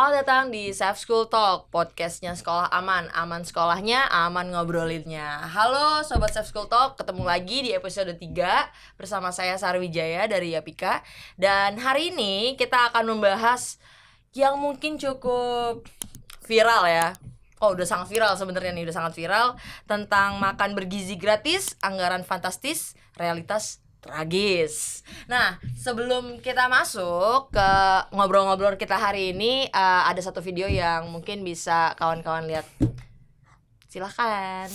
Selamat datang di Safe School Talk, podcastnya sekolah aman. Aman sekolahnya, aman ngobrolinnya. Halo Sobat Safe School Talk, ketemu lagi di episode 3 bersama saya Sarwijaya dari Yapika. Dan hari ini kita akan membahas yang mungkin cukup viral ya. Oh, udah sangat viral sebenarnya nih, udah sangat viral. Tentang makan bergizi gratis, anggaran fantastis, realitas tragis. Nah, sebelum kita masuk ke ngobrol-ngobrol kita hari ini, ada satu video yang mungkin bisa kawan-kawan lihat. Silahkan.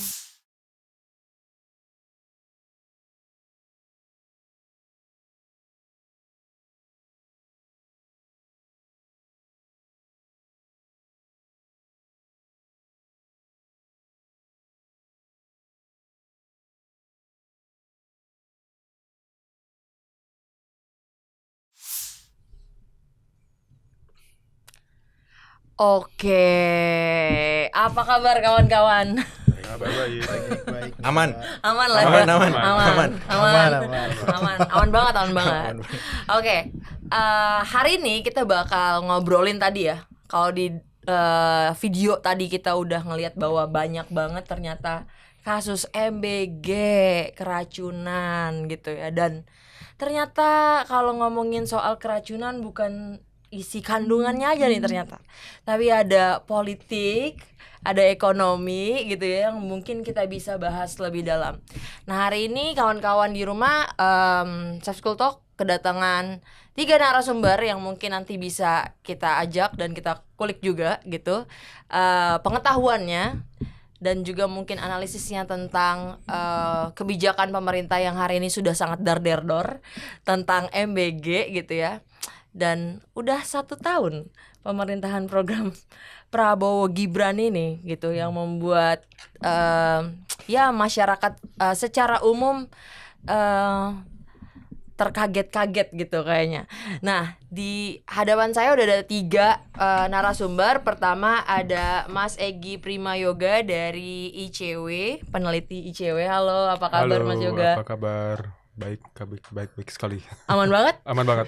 Oke, apa kabar kawan-kawan? Baik. Aman lah ya. Aman banget. Oke, hari ini kita bakal ngobrolin tadi ya. Kalau di video tadi kita udah ngelihat bahwa banyak banget ternyata kasus MBG, keracunan gitu ya. Dan ternyata kalau ngomongin soal keracunan bukan isi kandungannya aja nih ternyata, tapi ada politik, ada ekonomi gitu ya, yang mungkin kita bisa bahas lebih dalam. Nah, hari ini kawan-kawan di rumah, Safe School Talk kedatangan 3 narasumber yang mungkin nanti bisa kita ajak dan kita kulik juga gitu, pengetahuannya dan juga mungkin analisisnya tentang kebijakan pemerintah yang hari ini sudah sangat dar-der-dor tentang MBG gitu ya. Dan udah 1 tahun pemerintahan program Prabowo Gibran ini gitu, yang membuat ya masyarakat secara umum terkaget-kaget gitu kayaknya. Nah, di hadapan saya udah ada 3 narasumber. Pertama ada Mas Egy Primayoga dari ICW, peneliti ICW. Halo, apa kabar Mas Yoga? Apa kabar? Baik sekali. Aman banget? Aman banget.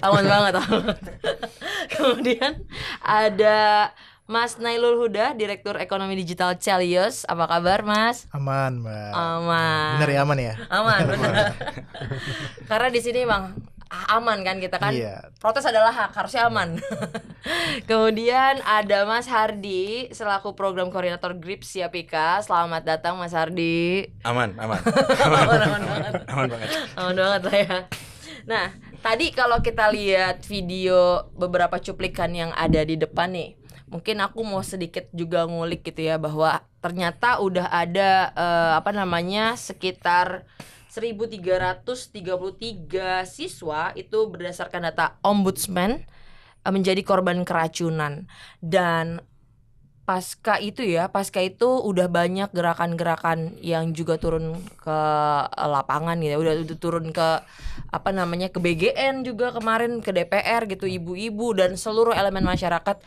Kemudian ada Mas Nailul Huda, Direktur Ekonomi Digital Celios. Apa kabar, Mas? Aman, Mbak. Aman. Bener ya, aman ya? Aman, bener. Karena di sini Bang aman kan kita kan. Iya. Protes adalah hak, harusnya aman. Kemudian ada Mas Hardi selaku program koordinator GRIPS Yapika. Selamat datang Mas Hardi. Aman banget. Aman banget lah ya. Nah, tadi kalau kita lihat video beberapa cuplikan yang ada di depan nih, mungkin aku mau sedikit juga ngulik gitu ya, bahwa ternyata udah ada sekitar 1.333 siswa itu berdasarkan data Ombudsman menjadi korban keracunan. Dan pasca itu udah banyak gerakan-gerakan yang juga turun ke lapangan gitu. Udah turun ke ke BGN juga kemarin, ke DPR gitu, ibu-ibu dan seluruh elemen masyarakat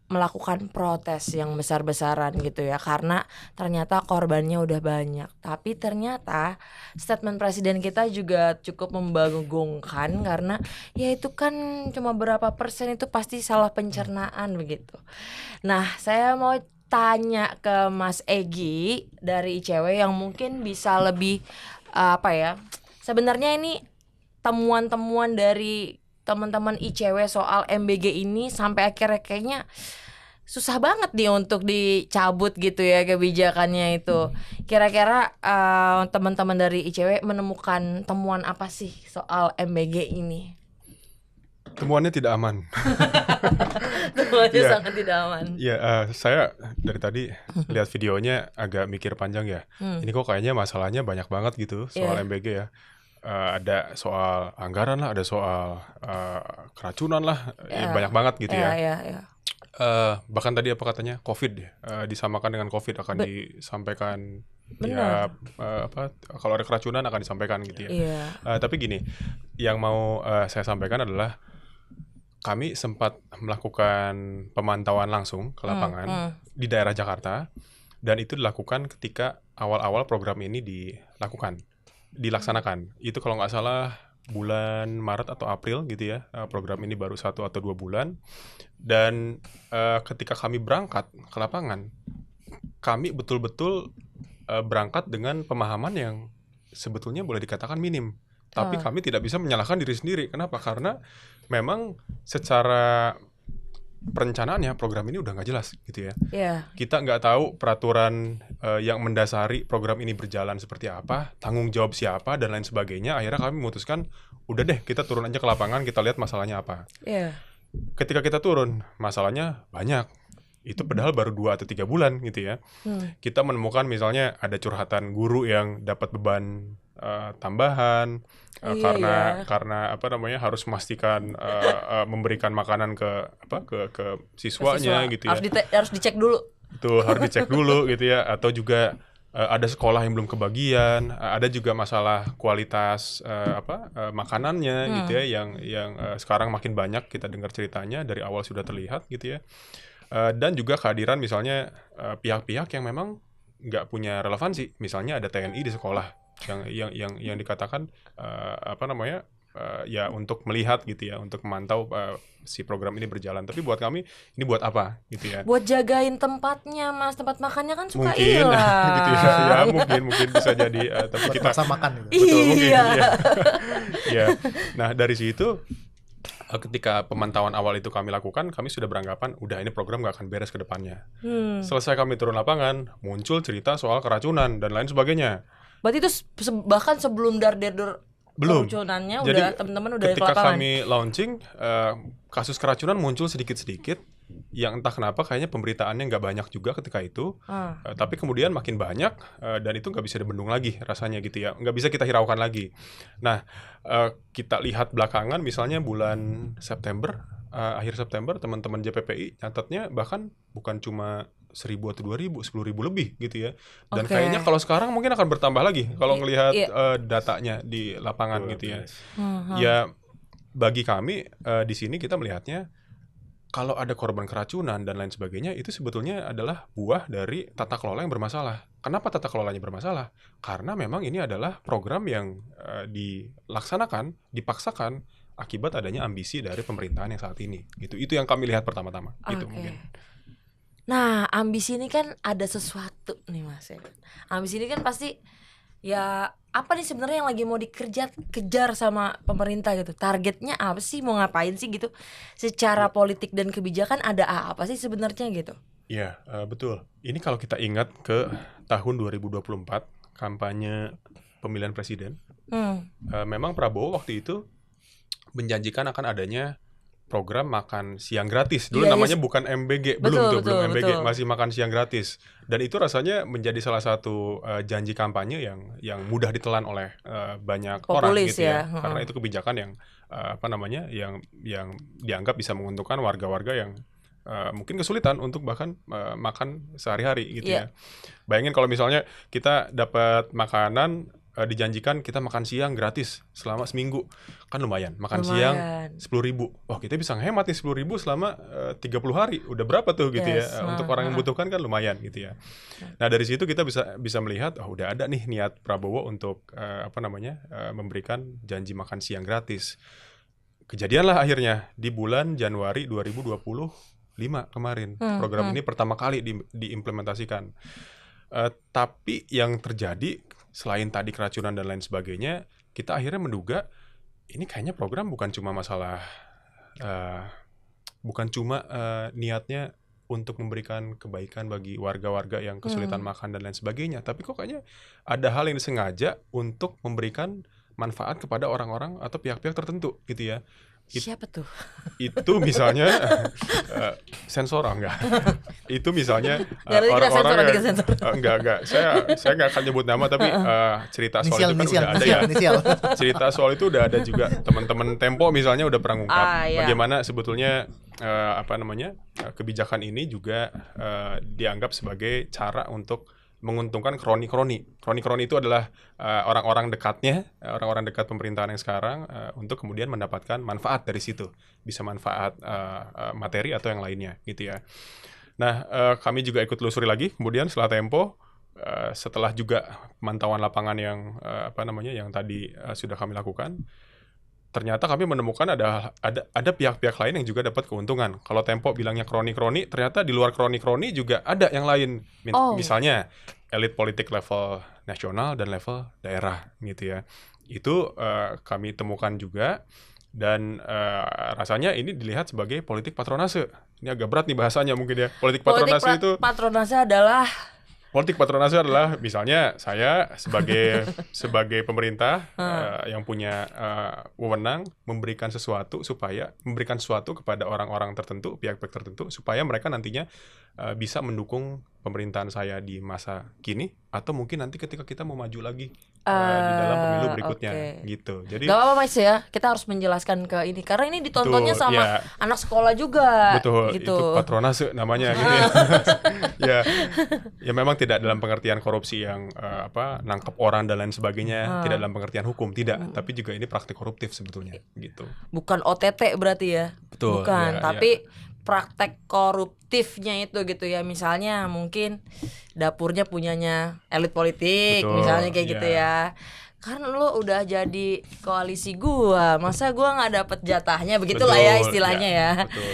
melakukan protes yang besar-besaran gitu ya, karena ternyata korbannya udah banyak. Tapi ternyata statement presiden kita juga cukup membagongkan, karena ya itu kan cuma berapa persen, itu pasti salah pencernaan begitu. Nah, saya mau tanya ke Mas Egy dari ICW yang mungkin bisa lebih sebenarnya ini temuan-temuan dari teman-teman ICW soal MBG ini sampai akhirnya kayaknya susah banget nih untuk dicabut gitu ya kebijakannya itu. Kira-kira teman-teman dari ICW menemukan temuan apa sih soal MBG ini? Temuannya tidak aman. Temuannya sangat tidak aman. Iya, saya dari tadi lihat videonya agak mikir panjang ya. Ini kok kayaknya masalahnya banyak banget gitu soal MBG ya. Ada soal anggaran lah, ada soal keracunan lah, banyak banget gitu ya. Bahkan tadi apa katanya COVID disamakan dengan COVID akan disampaikan. Benar. Ya kalau ada keracunan akan disampaikan gitu ya. Tapi gini, yang mau saya sampaikan adalah kami sempat melakukan pemantauan langsung ke lapangan di daerah Jakarta, dan itu dilakukan ketika awal-awal program ini dilaksanakan. Itu kalau nggak salah bulan Maret atau April gitu ya. Program ini baru 1 atau 2 bulan. Dan ketika kami berangkat ke lapangan, kami betul-betul berangkat dengan pemahaman yang sebetulnya boleh dikatakan minim. Tapi kami tidak bisa menyalahkan diri sendiri. Kenapa? Karena memang secara perencanaannya program ini udah nggak jelas gitu ya. Kita nggak tahu peraturan yang mendasari program ini berjalan seperti apa, tanggung jawab siapa dan lain sebagainya. Akhirnya kami memutuskan, udah deh kita turun aja ke lapangan, kita lihat masalahnya apa. Ketika kita turun, masalahnya banyak. Itu padahal baru 2 atau 3 bulan gitu ya. Kita menemukan misalnya ada curhatan guru yang dapat beban tambahan karena apa namanya harus memastikan memberikan makanan ke siswanya gitu ya. Harus dicek dulu. Itu harus dicek dulu gitu ya. Atau juga ada sekolah yang belum kebagian, ada juga masalah kualitas makanannya gitu ya yang sekarang makin banyak kita dengar ceritanya, dari awal sudah terlihat gitu ya. Dan juga kehadiran misalnya pihak-pihak yang memang nggak punya relevansi, misalnya ada TNI di sekolah yang dikatakan ya untuk melihat gitu ya, untuk memantau si program ini berjalan. Tapi buat kami ini buat apa gitu ya? Buat jagain tempatnya, Mas. Tempat makannya kan suka mungkin, hilang. gitu ya. Ya mungkin bisa jadi. Tapi kita masa makan gitu. Betul, mungkin. Ya. Nah dari situ, ketika pemantauan awal itu kami lakukan, kami sudah beranggapan udah ini program nggak akan beres ke depannya. Selesai kami turun lapangan, muncul cerita soal keracunan dan lain sebagainya. Berarti itu bahkan sebelum dar-der belum. Keracunannya Jadi, udah teman-teman udah di ketika lapangan. kami launching, kasus keracunan muncul sedikit-sedikit. Yang entah kenapa kayaknya pemberitaannya nggak banyak juga ketika itu. Tapi kemudian makin banyak dan itu nggak bisa dibendung lagi rasanya gitu ya. Nggak bisa kita hiraukan lagi. Nah, kita lihat belakangan misalnya bulan September, akhir September teman-teman JPPI nyatatnya bahkan bukan cuma 1.000 atau 2.000, 10.000 lebih gitu ya. Dan kayaknya kalau sekarang mungkin akan bertambah lagi kalau ngelihat datanya di lapangan gitu ya. Ya bagi kami di sini kita melihatnya kalau ada korban keracunan dan lain sebagainya itu sebetulnya adalah buah dari tata kelola yang bermasalah. Kenapa tata kelolanya bermasalah? Karena memang ini adalah program yang dilaksanakan, dipaksakan akibat adanya ambisi dari pemerintahan yang saat ini. Gitu. Itu yang kami lihat pertama-tama. Gitu mungkin. Nah, ambisi ini kan ada sesuatu nih Mas. Ambisi ini kan pasti ya apa nih sebenarnya yang lagi mau kejar sama pemerintah gitu. Targetnya apa sih, mau ngapain sih gitu. Secara politik dan kebijakan ada apa sih sebenarnya gitu. Iya, betul. Ini kalau kita ingat ke tahun 2024, kampanye pemilihan presiden. Memang Prabowo waktu itu menjanjikan akan adanya program makan siang gratis. Dulu namanya bukan MBG, belum MBG, masih makan siang gratis. Dan itu rasanya menjadi salah satu janji kampanye yang mudah ditelan oleh banyak populis orang gitu ya. Karena itu kebijakan yang yang dianggap bisa menguntungkan warga-warga yang mungkin kesulitan untuk bahkan makan sehari-hari gitu ya. Bayangin kalau misalnya kita dapat makanan, dijanjikan kita makan siang gratis selama seminggu, kan lumayan. Siang 10.000, wah kita bisa ngehemat nih 10.000 selama 30 hari, udah berapa tuh gitu ya. Untuk orang yang membutuhkan kan lumayan gitu ya. Nah dari situ kita bisa melihat, udah ada nih niat Prabowo untuk memberikan janji makan siang gratis. Kejadianlah akhirnya di bulan Januari 2025 kemarin program ini pertama kali diimplementasikan. Tapi yang terjadi selain tadi keracunan dan lain sebagainya, kita akhirnya menduga ini kayaknya program bukan cuma masalah, niatnya untuk memberikan kebaikan bagi warga-warga yang kesulitan makan dan lain sebagainya, tapi kok kayaknya ada hal yang disengaja untuk memberikan manfaat kepada orang-orang atau pihak-pihak tertentu gitu ya. Siapa tuh? Itu misalnya sensor enggak? Itu misalnya orang-orang yang enggak. Saya enggak akan nyebut nama, tapi cerita soal itu kan udah ada ya. Cerita soal itu udah ada juga. Teman-teman Tempo misalnya udah pernah ngungkap bagaimana sebetulnya kebijakan ini juga dianggap sebagai cara untuk menguntungkan kroni-kroni. Kroni-kroni itu adalah orang-orang dekatnya, orang-orang dekat pemerintahan yang sekarang untuk kemudian mendapatkan manfaat dari situ. Bisa manfaat materi atau yang lainnya gitu ya. Nah, kami juga ikut telusuri lagi kemudian setelah Tempo, setelah juga pemantauan lapangan yang yang tadi sudah kami lakukan. ternyata kami menemukan ada pihak-pihak lain yang juga dapat keuntungan. Kalau Tempo bilangnya kroni-kroni, ternyata di luar kroni-kroni juga ada yang lain. Misalnya elit politik level nasional dan level daerah gitu ya. Itu kami temukan juga, dan rasanya ini dilihat sebagai politik patronase. Ini agak berat nih bahasanya mungkin ya. Politik patronase itu Politik patronase adalah misalnya saya sebagai pemerintah yang punya wewenang memberikan sesuatu kepada orang-orang tertentu, pihak-pihak tertentu, supaya mereka nantinya bisa mendukung pemerintahan saya di masa kini, atau mungkin nanti ketika kita mau maju lagi di dalam pemilu berikutnya, gitu. Jadi gak apa-apa Mas ya, kita harus menjelaskan ke ini karena ini ditontonnya sama anak sekolah juga. Betul, gitu. itu patronase namanya gitu ya. Ya memang tidak dalam pengertian korupsi yang nangkep orang dan lain sebagainya, tidak dalam pengertian hukum, tidak, tapi juga ini praktik koruptif sebetulnya gitu. Bukan OTT berarti ya. Betul, bukan, tapi praktek koruptifnya itu gitu ya. Misalnya mungkin dapurnya punyanya elit politik. Betul, misalnya kayak gitu ya. Kan lo udah jadi koalisi gua, masa gua nggak dapet jatahnya, begitulah ya istilahnya ya. Betul.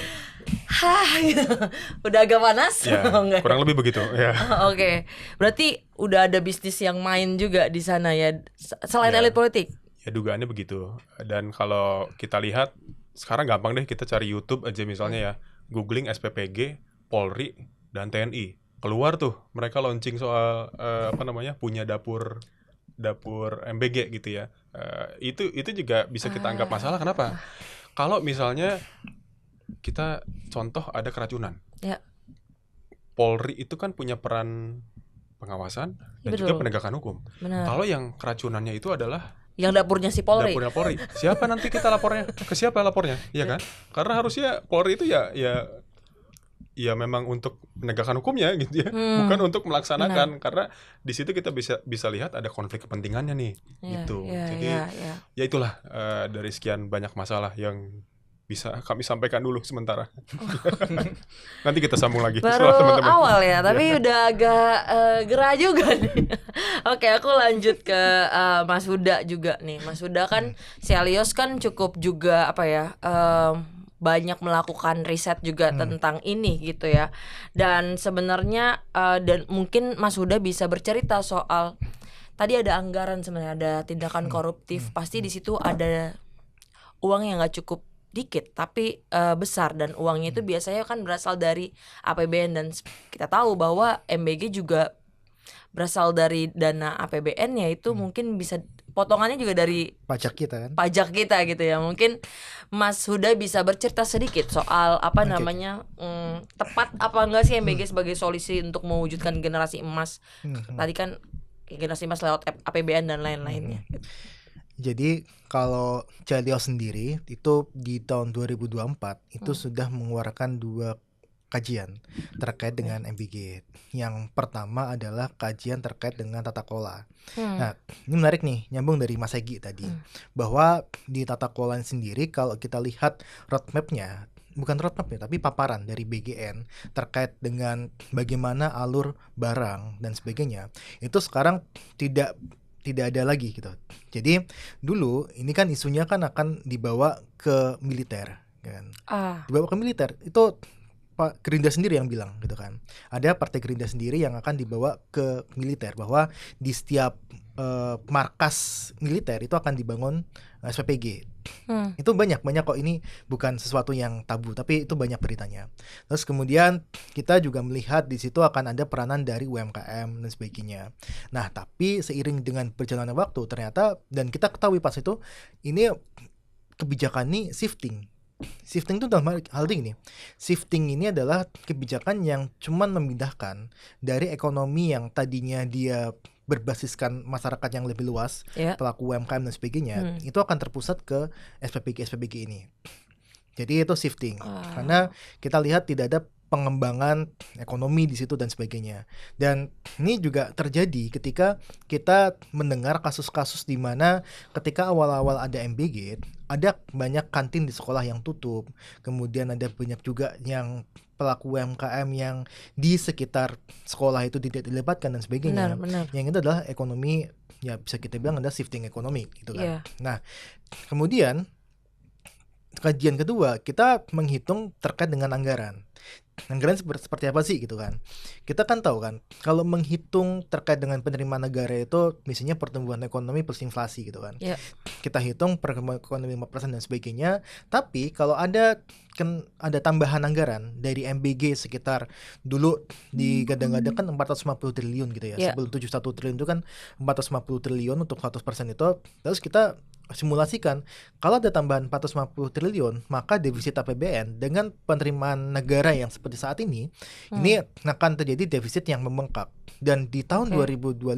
Udah agak panas ya, kurang lebih begitu ya. Oke. Berarti udah ada bisnis yang main juga di sana ya, selain elit politik. Ya dugaannya begitu. Dan kalau kita lihat sekarang gampang deh, kita cari YouTube aja misalnya ya, googling SPPG, Polri, dan TNI, keluar tuh mereka launching soal punya dapur MBG gitu ya. Itu juga bisa kita anggap masalah. Kenapa? Kalau misalnya kita contoh ada keracunan, Polri itu kan punya peran pengawasan dan juga penegakan hukum. Kalau yang keracunannya itu adalah yang dapurnya si Polri. Dapurnya Polri. Siapa nanti kita lapornya? Ke siapa lapornya? Iya kan? Karena harusnya Polri itu ya memang untuk menegakkan hukumnya gitu ya, bukan untuk melaksanakan. Karena di situ kita bisa lihat ada konflik kepentingannya nih, gitu. Jadi ya itulah dari sekian banyak masalah yang bisa kami sampaikan dulu sementara. Nanti kita sambung lagi. Baru teman-teman. Awal ya, tapi udah agak gerah juga nih. Oke, aku lanjut ke Mas Huda juga nih. Mas Huda kan si Alios kan cukup juga banyak melakukan riset juga tentang ini gitu ya. Dan sebenarnya dan mungkin Mas Huda bisa bercerita soal tadi ada anggaran, sebenarnya ada tindakan koruptif. Pasti di situ ada uang yang nggak cukup dikit tapi besar, dan uangnya itu biasanya kan berasal dari APBN, dan kita tahu bahwa MBG juga berasal dari dana APBN, yaitu mungkin bisa potongannya juga dari pajak kita kan, pajak kita gitu ya. Mungkin Mas Huda bisa bercerita sedikit soal tepat apa enggak sih MBG sebagai solusi untuk mewujudkan generasi emas. Tadi kan generasi emas lewat APBN dan lain-lainnya gitu. Jadi kalau Jalio sendiri itu di tahun 2024 itu sudah mengeluarkan 2 kajian terkait dengan MBG. Yang pertama adalah kajian terkait dengan tata kelola. Nah, ini menarik nih, nyambung dari Mas Egi tadi, bahwa di tata kelola sendiri kalau kita lihat roadmap-nya, bukan roadmap ya, tapi paparan dari BGN terkait dengan bagaimana alur barang dan sebagainya, itu sekarang tidak ada lagi gitu. Jadi dulu ini kan isunya kan akan dibawa ke militer kan. Dibawa ke militer itu Pak Gerindra sendiri yang bilang gitu kan. Ada partai Gerindra sendiri yang akan dibawa ke militer, bahwa di setiap markas militer itu akan dibangun SPPG. Itu banyak kok, ini bukan sesuatu yang tabu, tapi itu banyak beritanya. Terus kemudian kita juga melihat di situ akan ada peranan dari UMKM dan sebagainya. Nah, tapi seiring dengan perjalanan waktu ternyata, dan kita ketahui pas itu ini kebijakan ini shifting itu dalam hal ini. Shifting ini adalah kebijakan yang cuman memindahkan dari ekonomi yang tadinya dia berbasiskan masyarakat yang lebih luas, pelaku UMKM dan sebagainya, itu akan terpusat ke SPPG ini. Jadi itu shifting, karena kita lihat tidak ada pengembangan ekonomi di situ dan sebagainya. Dan ini juga terjadi ketika kita mendengar kasus-kasus di mana ketika awal-awal ada MBG, ada banyak kantin di sekolah yang tutup. Kemudian ada banyak juga yang pelaku UMKM yang di sekitar sekolah itu tidak dilibatkan dan sebagainya. Benar. Yang itu adalah ekonomi, ya bisa kita bilang ada shifting ekonomi gitu kan. Nah, kemudian kajian kedua kita menghitung terkait dengan anggaran. Anggaran seperti apa sih gitu kan. Kita kan tahu kan kalau menghitung terkait dengan penerimaan negara itu misalnya pertumbuhan ekonomi plus inflasi gitu kan. Kita hitung pertumbuhan ekonomi 5% dan sebagainya. Tapi kalau ada tambahan anggaran dari MBG sekitar dulu digadang-gadang kan 450 triliun gitu ya. Sebelum 71 triliun itu kan 450 triliun untuk 100% itu. Terus kita simulasikan kalau ada tambahan 450 triliun maka defisit APBN dengan penerimaan negara yang seperti saat ini akan terjadi defisit yang membengkak, dan di tahun 2025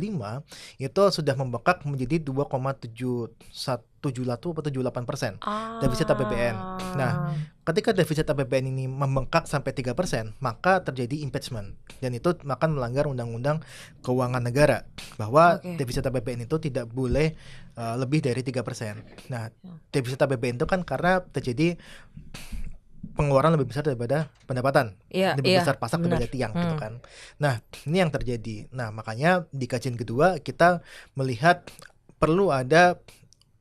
itu sudah membengkak menjadi 2,78% defisit APBN. Nah, ketika defisit APBN ini membengkak sampai 3%, maka terjadi impeachment, dan itu akan melanggar undang-undang keuangan negara bahwa defisit APBN itu tidak boleh lebih dari 3%. Nah, defisit APBN itu kan karena terjadi pengeluaran lebih besar daripada pendapatan, lebih besar pasak daripada tiang gitu kan. Nah, ini yang terjadi. Nah, makanya di kajian kedua kita melihat perlu ada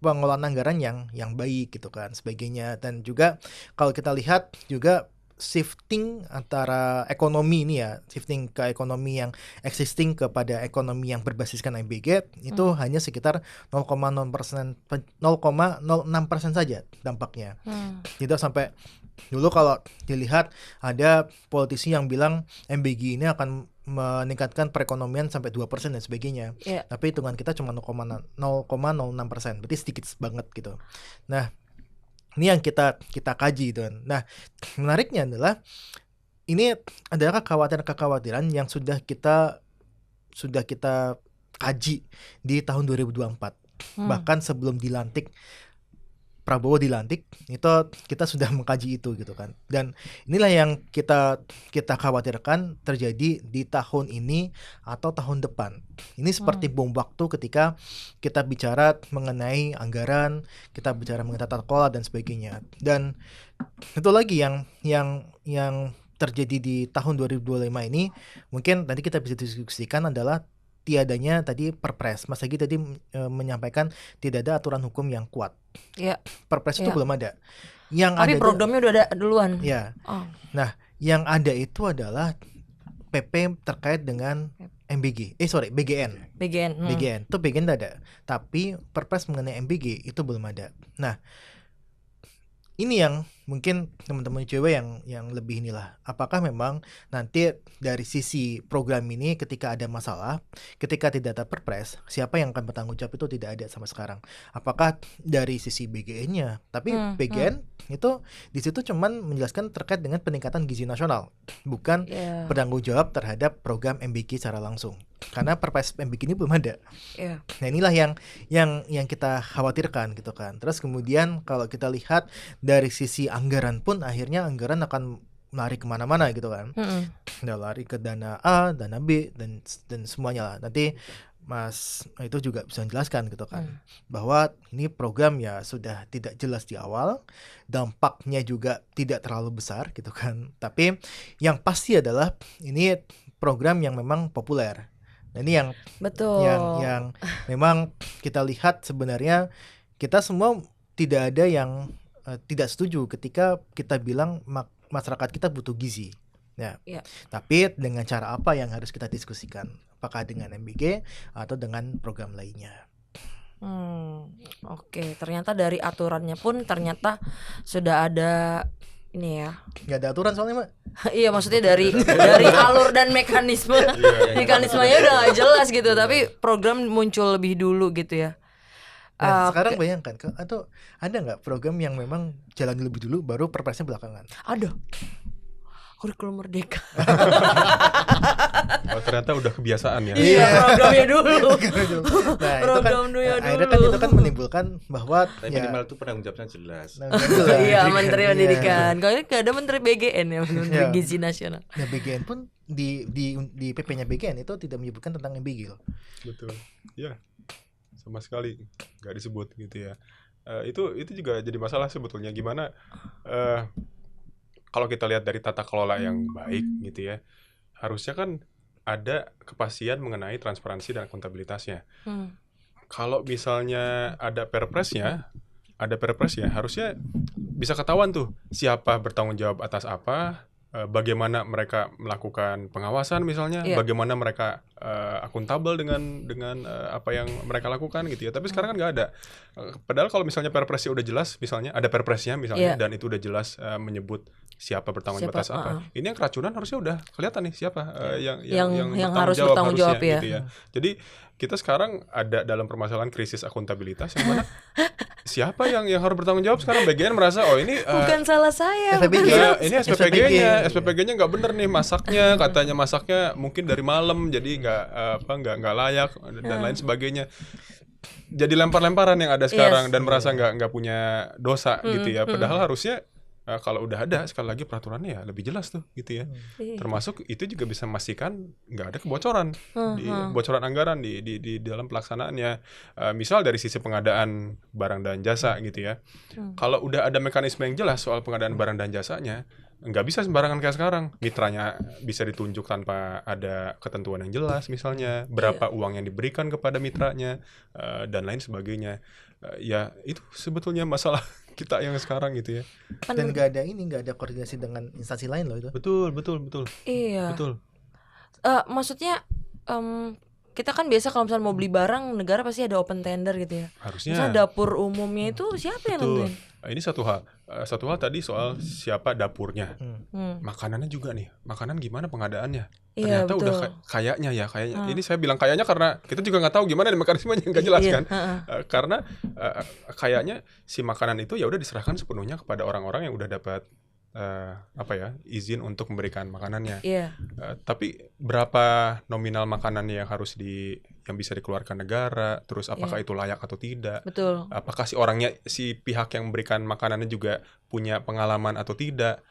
pengelolaan anggaran yang baik gitu kan sebagainya, dan juga kalau kita lihat juga shifting antara ekonomi ini ya, shifting ke ekonomi yang existing kepada ekonomi yang berbasiskan MBG itu hanya sekitar 0,06% saja dampaknya. Gitu, sampai dulu kalau dilihat ada politisi yang bilang MBG ini akan meningkatkan perekonomian sampai 2% dan sebagainya. Tapi hitungan kita cuma 0,06%, berarti sedikit banget gitu. Nah, ini yang kita kaji gitu. Nah, menariknya adalah ini adalah kekhawatiran yang sudah kita kaji di tahun 2024. Bahkan sebelum Prabowo dilantik itu kita sudah mengkaji itu gitu kan. Dan inilah yang kita khawatirkan terjadi di tahun ini atau tahun depan. Ini seperti bom waktu ketika kita bicara mengenai anggaran, kita bicara mengenai tata kelola dan sebagainya. Dan itu lagi yang terjadi di tahun 2025 ini mungkin nanti kita bisa diskusikan adalah tiadanya tadi Perpres. Mas Agi tadi menyampaikan tidak ada aturan hukum yang kuat. Perpres itu belum ada. Tapi programnya udah ada duluan. Nah, yang ada itu adalah PP terkait dengan BGN. Itu BGN ada. Tapi Perpres mengenai MBG itu belum ada. Nah, ini yang mungkin teman-teman ICW yang lebih inilah. Apakah memang nanti dari sisi program ini ketika ada masalah, ketika tidak ada Perpres, siapa yang akan bertanggung jawab itu tidak ada sama sekarang. Apakah dari sisi BGN-nya? Tapi BGN itu di situ cuman menjelaskan terkait dengan peningkatan gizi nasional, bukan bertanggung jawab terhadap program MBG secara langsung. Karena Perpres MBG ini belum ada. Nah, inilah yang kita khawatirkan gitu kan. Terus kemudian kalau kita lihat dari sisi anggaran pun akhirnya anggaran akan lari kemana-mana gitu kan. Udah lari ke dana A, dana B dan semuanya lah. Nanti Mas itu juga bisa menjelaskan gitu kan, bahwa ini program ya sudah tidak jelas di awal, dampaknya juga tidak terlalu besar gitu kan. Tapi yang pasti adalah ini program yang memang populer. Nah, ini yang yang memang kita lihat sebenarnya kita semua tidak ada yang tidak setuju ketika kita bilang masyarakat kita butuh gizi. Tapi dengan cara apa yang harus kita diskusikan? Apakah dengan MBG atau dengan program lainnya? Ternyata dari aturannya pun ternyata sudah ada ini ya. Nggak ada aturan soalnya, Mbak. Iya, maksudnya dari alur dan mekanismenya udah gak jelas gitu. Tapi program muncul lebih dulu gitu ya. Nah, sekarang bayangkan, atau ada nggak program yang memang jalan lebih dulu baru Perpresnya belakangan? Ada. Kurikulum Merdeka. Ternyata udah kebiasaan ya. Iya, programnya dulu. Nah, akhirnya kan itu kan menimbulkan bahwa minimal itu penanggung jawabnya jelas. Iya, Menteri Pendidikan. Kalau ini nggak ada Menteri BGN ya, Menteri Gizi Nasional. Nah, BGN pun di PP-nya BGN itu tidak menyebutkan tentang MBG loh. Betul. Ya, sama sekali nggak disebut gitu ya. Itu juga jadi masalah sebetulnya, gimana kalau kita lihat dari tata kelola yang baik gitu ya, harusnya kan ada kepastian mengenai transparansi dan akuntabilitasnya. Kalau misalnya ada perpresnya, harusnya bisa ketahuan tuh siapa bertanggung jawab atas apa, bagaimana mereka melakukan pengawasan misalnya, bagaimana mereka akuntabel dengan apa yang mereka lakukan gitu ya. Tapi sekarang kan nggak ada. Padahal kalau misalnya perpresnya udah jelas, misalnya ada perpresnya misalnya dan itu udah jelas menyebut siapa bertanggung jawab atas apa. Ini yang keracunan harusnya udah kelihatan nih siapa yang harus bertanggung jawab ya. Gitu ya. Jadi kita sekarang ada dalam permasalahan krisis akuntabilitas yang mana siapa yang harus bertanggung jawab sekarang. BGN merasa ini bukan salah saya. Ini SPPG-nya nggak bener nih masaknya, katanya masaknya mungkin dari malam jadi nggak layak dan lain sebagainya. Jadi lempar-lemparan yang ada sekarang dan merasa nggak punya dosa gitu ya. Padahal harusnya kalau udah ada sekali lagi peraturannya ya lebih jelas tuh gitu ya. Termasuk itu juga bisa memastikan nggak ada kebocoran bocoran anggaran di dalam pelaksanaannya. Misal dari sisi pengadaan barang dan jasa gitu ya. Kalau udah ada mekanisme yang jelas soal pengadaan barang dan jasanya, nggak bisa sembarangan kayak sekarang. Mitranya bisa ditunjuk tanpa ada ketentuan yang jelas misalnya, berapa uang yang diberikan kepada mitranya dan lain sebagainya. Ya itu sebetulnya masalah kita yang sekarang gitu ya. Dan nggak ada koordinasi dengan instansi lain loh itu. Betul. Iya. Betul. Maksudnya kita kan biasa kalau misalnya mau beli barang negara pasti ada open tender gitu ya. Harusnya. Misalnya dapur umumnya itu siapa yang nentuin? Ini satu hal tadi soal siapa dapurnya. Makanannya juga nih. Makanan gimana pengadaannya? Ternyata udah kayaknya. Ini saya bilang kayaknya karena kita juga nggak tahu gimana mekanismenya, nggak jelas kan. Karena kayaknya si makanan itu ya udah diserahkan sepenuhnya kepada orang-orang yang udah dapat izin untuk memberikan makanannya. Tapi berapa nominal makanannya yang bisa dikeluarkan negara, terus apakah itu layak atau tidak? Betul. Apakah si pihak yang memberikan makanannya juga punya pengalaman atau tidak?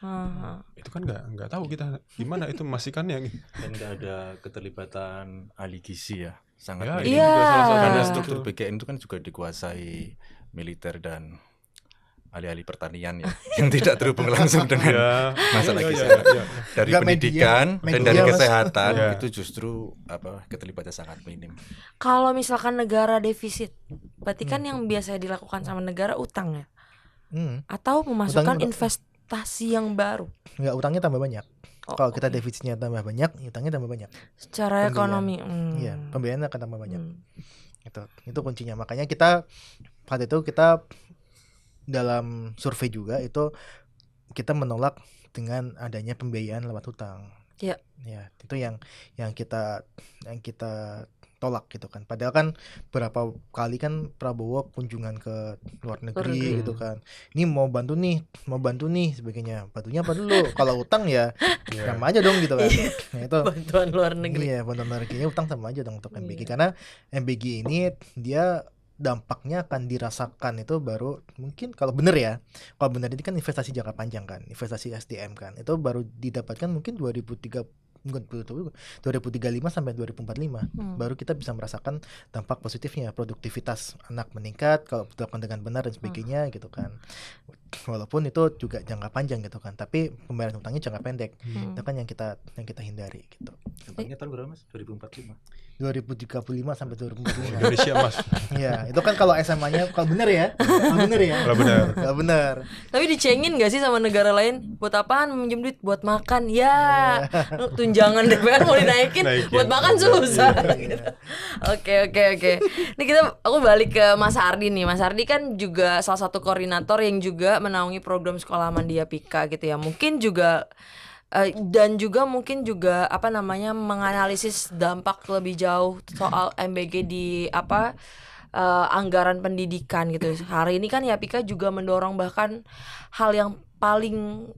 Itu kan nggak tahu kita gimana itu memastikannya. Dan nggak ada keterlibatan ahli gizi ya, sangat ya, minim. juga salah satu. Karena struktur BGN itu kan juga dikuasai militer dan ahli-ahli pertanian ya, yang tidak terhubung langsung dengan masalah kesehatan. Dari pendidikan dan dari kesehatan itu justru keterlibatannya sangat minim. Kalau misalkan negara defisit, berarti kan yang biasa dilakukan sama negara utang ya? Atau memasukkan investasi yang baru? Enggak, utangnya tambah banyak. Kalau kita defisitnya tambah banyak, utangnya tambah banyak. Secara ekonomi. Iya, pembiayaan akan tambah banyak. Itu kuncinya. Makanya kita pada itu kita dalam survei juga itu kita menolak dengan adanya pembiayaan lewat hutang. Ya, itu yang kita tolak gitu kan. Padahal kan berapa kali kan Prabowo kunjungan ke luar negeri gitu kan. Ini mau bantu nih sebagainya. Bantunya apa dulu? Kalau utang ya sama aja dong gitu kan. Nah, itu bantuan luar negeri. Iya, bantuan luar negerinya utang sama aja dong untuk MBG. Karena MBG ini dia dampaknya akan dirasakan itu baru mungkin kalau benar ini kan investasi jangka panjang kan, investasi SDM kan, itu baru didapatkan mungkin 2035 sampai 2045 baru kita bisa merasakan dampak positifnya, produktivitas anak meningkat kalau dilakukan dengan benar dan sebagainya gitu kan. Walaupun itu juga jangka panjang gitu kan, tapi pembayaran hutangnya jangka pendek. Itu kan yang kita hindari gitu. Tempatnya tahun berapa Mas? 2045 sampai 2045. Indonesia Mas. Iya, itu kan kalau SMA-nya kalau benar ya. Kalau benar. Tapi dicengin enggak sih sama negara lain? Buat apaan minjem duit? Buat makan. Ya. Tunjangan DPR mau dinaikin. Buat makan susah. Oke. Ini aku balik ke Mas Ardi nih. Mas Ardi kan juga salah satu koordinator yang juga menaungi program Sekolah Aman di Yapika gitu ya. Mungkin juga dan juga mungkin juga menganalisis dampak lebih jauh soal MBG di anggaran pendidikan gitu. Hari ini kan Yapika juga mendorong bahkan hal yang paling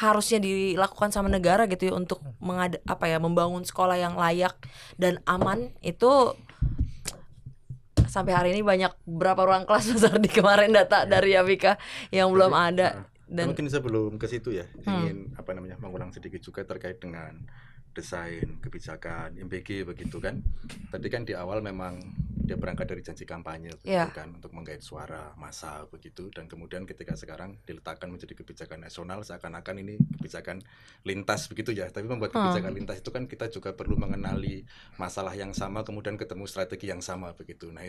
harusnya dilakukan sama negara gitu ya untuk membangun sekolah yang layak dan aman. Itu sampai hari ini berapa ruang kelas Mas Ardi kemarin data dari Yapika yang belum ada. Dan mungkin sebelum ke situ ya ingin mengulang sedikit juga terkait dengan desain kebijakan MBG begitu kan. Tadi kan di awal memang dia berangkat dari janji kampanye begitu kan untuk menggait suara massa begitu, dan kemudian ketika sekarang diletakkan menjadi kebijakan nasional seakan-akan ini kebijakan lintas begitu ya. Tapi membuat kebijakan lintas itu kan kita juga perlu mengenali masalah yang sama kemudian ketemu strategi yang sama begitu. Nah,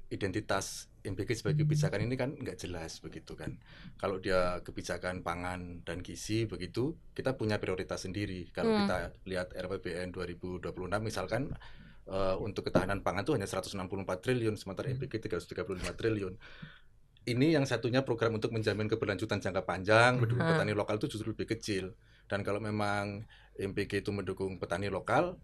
identitas MBG sebagai kebijakan ini kan nggak jelas begitu kan. Kalau dia kebijakan pangan dan gizi begitu, kita punya prioritas sendiri. Kalau kita lihat RAPBN 2026 misalkan untuk ketahanan pangan itu hanya 164 triliun, sementara MBG 335 triliun. Ini yang satunya program untuk menjamin keberlanjutan jangka panjang, mendukung petani lokal itu justru lebih kecil. Dan kalau memang MBG itu mendukung petani lokal,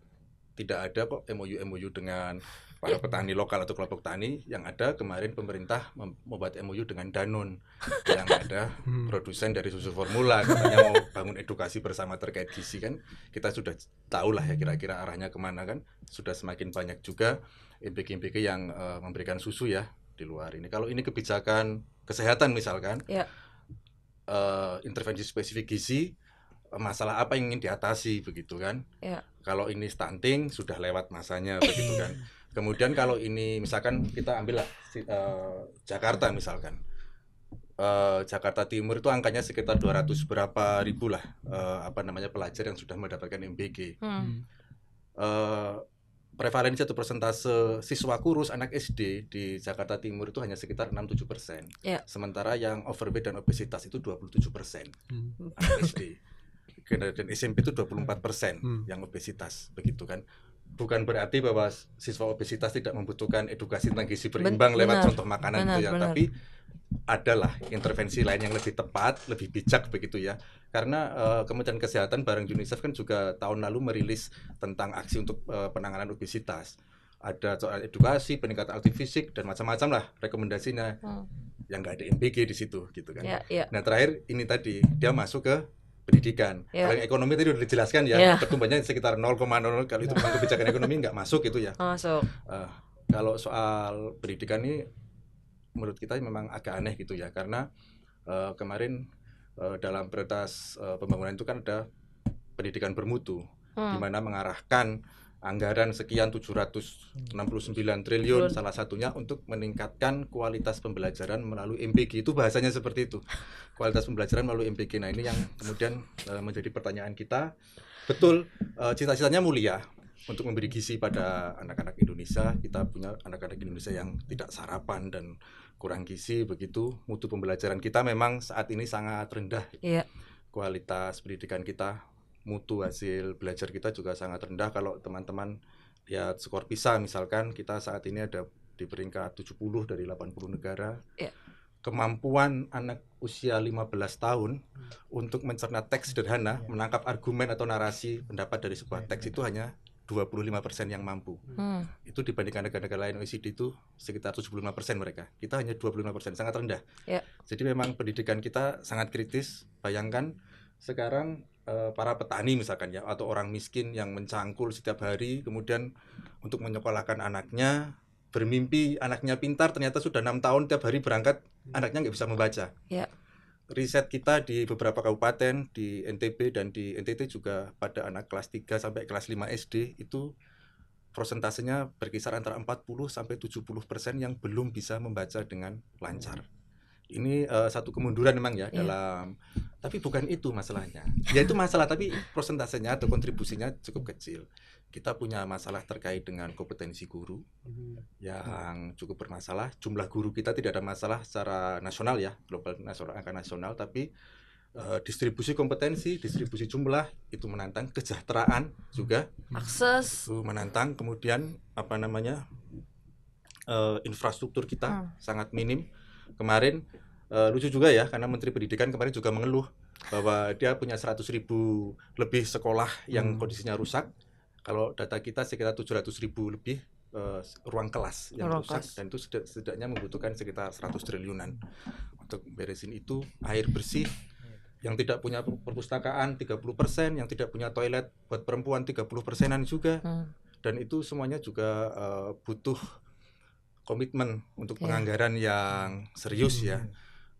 tidak ada kok MOU dengan para petani lokal atau kelompok tani. Yang ada kemarin pemerintah membuat MOU dengan Danone yang ada produsen dari susu formula, katanya mau bangun edukasi bersama terkait gizi kan. Kita sudah tahu lah ya kira-kira arahnya kemana kan. Sudah semakin banyak juga MBG yang memberikan susu ya di luar ini. Kalau ini kebijakan kesehatan misalkan, intervensi spesifik gizi, masalah apa yang ingin diatasi begitu kan. Kalau ini stunting sudah lewat masanya begitu kan. Kemudian kalau ini misalkan kita ambil lah Jakarta misalkan, Jakarta Timur itu angkanya sekitar 200 berapa ribu lah pelajar yang sudah mendapatkan MBG. Prevalensi atau persentase siswa kurus anak SD di Jakarta Timur itu hanya sekitar 6-7%. Sementara yang overweight dan obesitas itu 27% anak SD. Dan SMP itu 24% yang obesitas begitu kan. Bukan berarti bahwa siswa obesitas tidak membutuhkan edukasi tentang gizi berimbang lewat contoh makanan itu ya, tapi adalah intervensi lain yang lebih tepat, lebih bijak begitu ya. Karena Kementerian Kesehatan bareng UNICEF kan juga tahun lalu merilis tentang aksi untuk penanganan obesitas. Ada soal edukasi, peningkatan aktivitas fisik dan macam-macam lah rekomendasinya. Yang nggak ada MBG di situ gitu kan. Nah terakhir ini tadi dia masuk ke pendidikan. Kalau ekonomi tadi udah dijelaskan ya, pertumbuhannya sekitar 0,00. Kalau itu memang kebijakan ekonomi nggak masuk itu ya. Kalau soal pendidikan ini menurut kita memang agak aneh gitu ya, karena kemarin dalam prioritas pembangunan itu kan ada pendidikan bermutu, di mana mengarahkan anggaran sekian 769 triliun salah satunya untuk meningkatkan kualitas pembelajaran melalui MBG. Itu bahasanya seperti itu, kualitas pembelajaran melalui MBG. Nah ini yang kemudian menjadi pertanyaan kita. Betul, cita-citanya mulia untuk memberi gizi pada anak-anak Indonesia. Kita punya anak-anak Indonesia yang tidak sarapan dan kurang gizi begitu. Mutu pembelajaran kita memang saat ini sangat rendah. Kualitas pendidikan kita, mutu hasil belajar kita juga sangat rendah. Kalau teman-teman lihat skor PISA misalkan, kita saat ini ada di peringkat 70 dari 80 negara. Kemampuan anak usia 15 tahun untuk mencerna teks sederhana, menangkap argumen atau narasi pendapat dari sebuah teks itu hanya 25% yang mampu. Itu dibandingkan negara-negara lain OECD itu sekitar 75% mereka. Kita hanya 25%, sangat rendah. Jadi memang pendidikan kita sangat kritis. Bayangkan sekarang para petani misalkan ya, atau orang miskin yang mencangkul setiap hari, kemudian untuk menyekolahkan anaknya, bermimpi anaknya pintar, ternyata sudah 6 tahun tiap hari berangkat, anaknya nggak bisa membaca. Riset kita di beberapa kabupaten di NTB dan di NTT juga pada anak kelas 3 sampai kelas 5 SD itu prosentasenya berkisar antara 40-70% yang belum bisa membaca dengan lancar. Ini satu kemunduran memang ya dalam, tapi bukan itu masalahnya. Ya itu masalah, tapi prosentasenya atau kontribusinya cukup kecil. Kita punya masalah terkait dengan kompetensi guru yang cukup bermasalah. Jumlah guru kita tidak ada masalah secara nasional ya, global nasional, angka nasional, tapi distribusi kompetensi, distribusi jumlah itu menantang. Kesejahteraan juga akses itu menantang. Kemudian infrastruktur kita sangat minim. Kemarin lucu juga ya, karena Menteri Pendidikan kemarin juga mengeluh bahwa dia punya 100.000 lebih sekolah yang kondisinya rusak. Kalau data kita sekitar 700.000 lebih ruang kelas yang rusak, dan itu setidaknya membutuhkan sekitar 100 triliunan untuk beresin itu. Air bersih yang tidak punya perpustakaan 30%, yang tidak punya toilet buat perempuan 30%-an juga. Dan itu semuanya juga butuh komitmen untuk penganggaran yang serius ya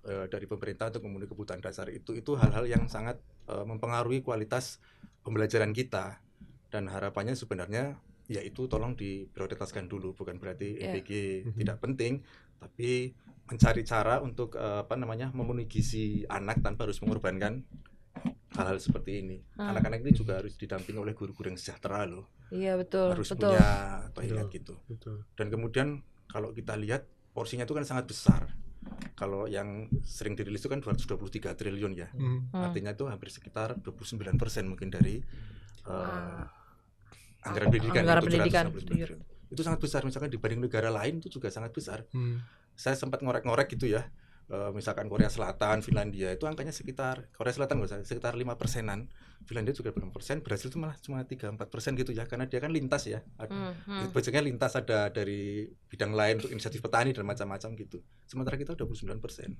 dari pemerintah untuk memenuhi kebutuhan dasar itu hal-hal yang sangat mempengaruhi kualitas pembelajaran kita. Dan harapannya sebenarnya ya itu tolong diprioritaskan dulu, bukan berarti MBG tidak penting, tapi mencari cara untuk memenuhi gizi anak tanpa harus mengorbankan hal-hal seperti ini. Anak-anak ini juga harus didampingi oleh guru-guru yang sejahtera loh. Iya betul. Harus punya toilet gitu. Dan kemudian kalau kita lihat porsinya itu kan sangat besar. Kalau yang sering dirilis itu kan 223 triliun ya. Artinya itu hampir sekitar 29% mungkin dari anggaran pendidikan. Anggaran pendidikan. Itu sangat besar, misalkan dibanding negara lain itu juga sangat besar. Saya sempat ngorek-ngorek gitu ya. Misalkan Korea Selatan, Finlandia itu angkanya Korea Selatan sekitar 5%-an, Finlandia juga 5%, Brasil itu malah cuma 3-4% gitu ya, karena dia kan lintas ya, budgetnya lintas, ada dari bidang lain untuk inisiatif petani dan macam-macam gitu. Sementara kita udah 29%,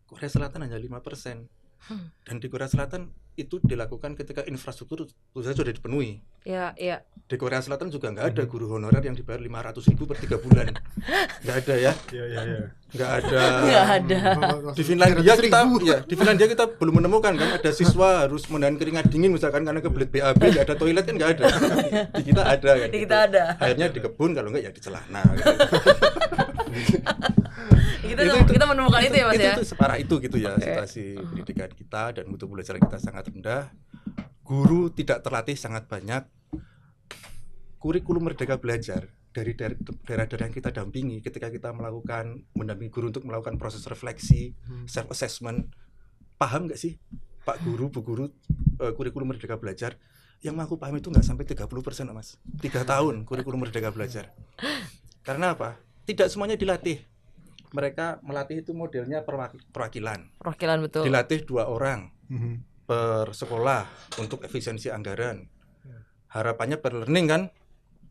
Korea Selatan hanya 5%. Dan di Korea Selatan itu dilakukan ketika infrastruktur sudah dipenuhi. Iya. Di Korea Selatan juga nggak ada guru honorer yang dibayar 500.000 per 3 bulan. Nggak ada ya. Nggak ada. Di Finlandia kita belum menemukan kan ada siswa harus menahan keringat dingin misalkan karena kebelet BAB, nggak ada toilet kan, nggak ada. Di kita ada kan. Di kita ada. Akhirnya di kebun, kalau nggak ya di celana. Gitu. Kita menemukan itu ya Mas ya. Itu separah itu gitu ya, situasi pendidikan kita, dan mutu pelajaran kita sangat rendah. Guru tidak terlatih sangat banyak. Kurikulum Merdeka Belajar dari daerah-daerah yang kita dampingi ketika kita mendampingi guru untuk melakukan proses refleksi, self assessment. Paham nggak sih Pak Guru, Bu Guru, kurikulum Merdeka Belajar? Yang aku paham itu nggak sampai 30%, Mas. 3 tahun kurikulum Merdeka Belajar. Karena apa? Tidak semuanya dilatih. Mereka melatih itu modelnya perwakilan. Perwakilan, betul. Dilatih 2 orang per sekolah untuk efisiensi anggaran. Harapannya per learning kan,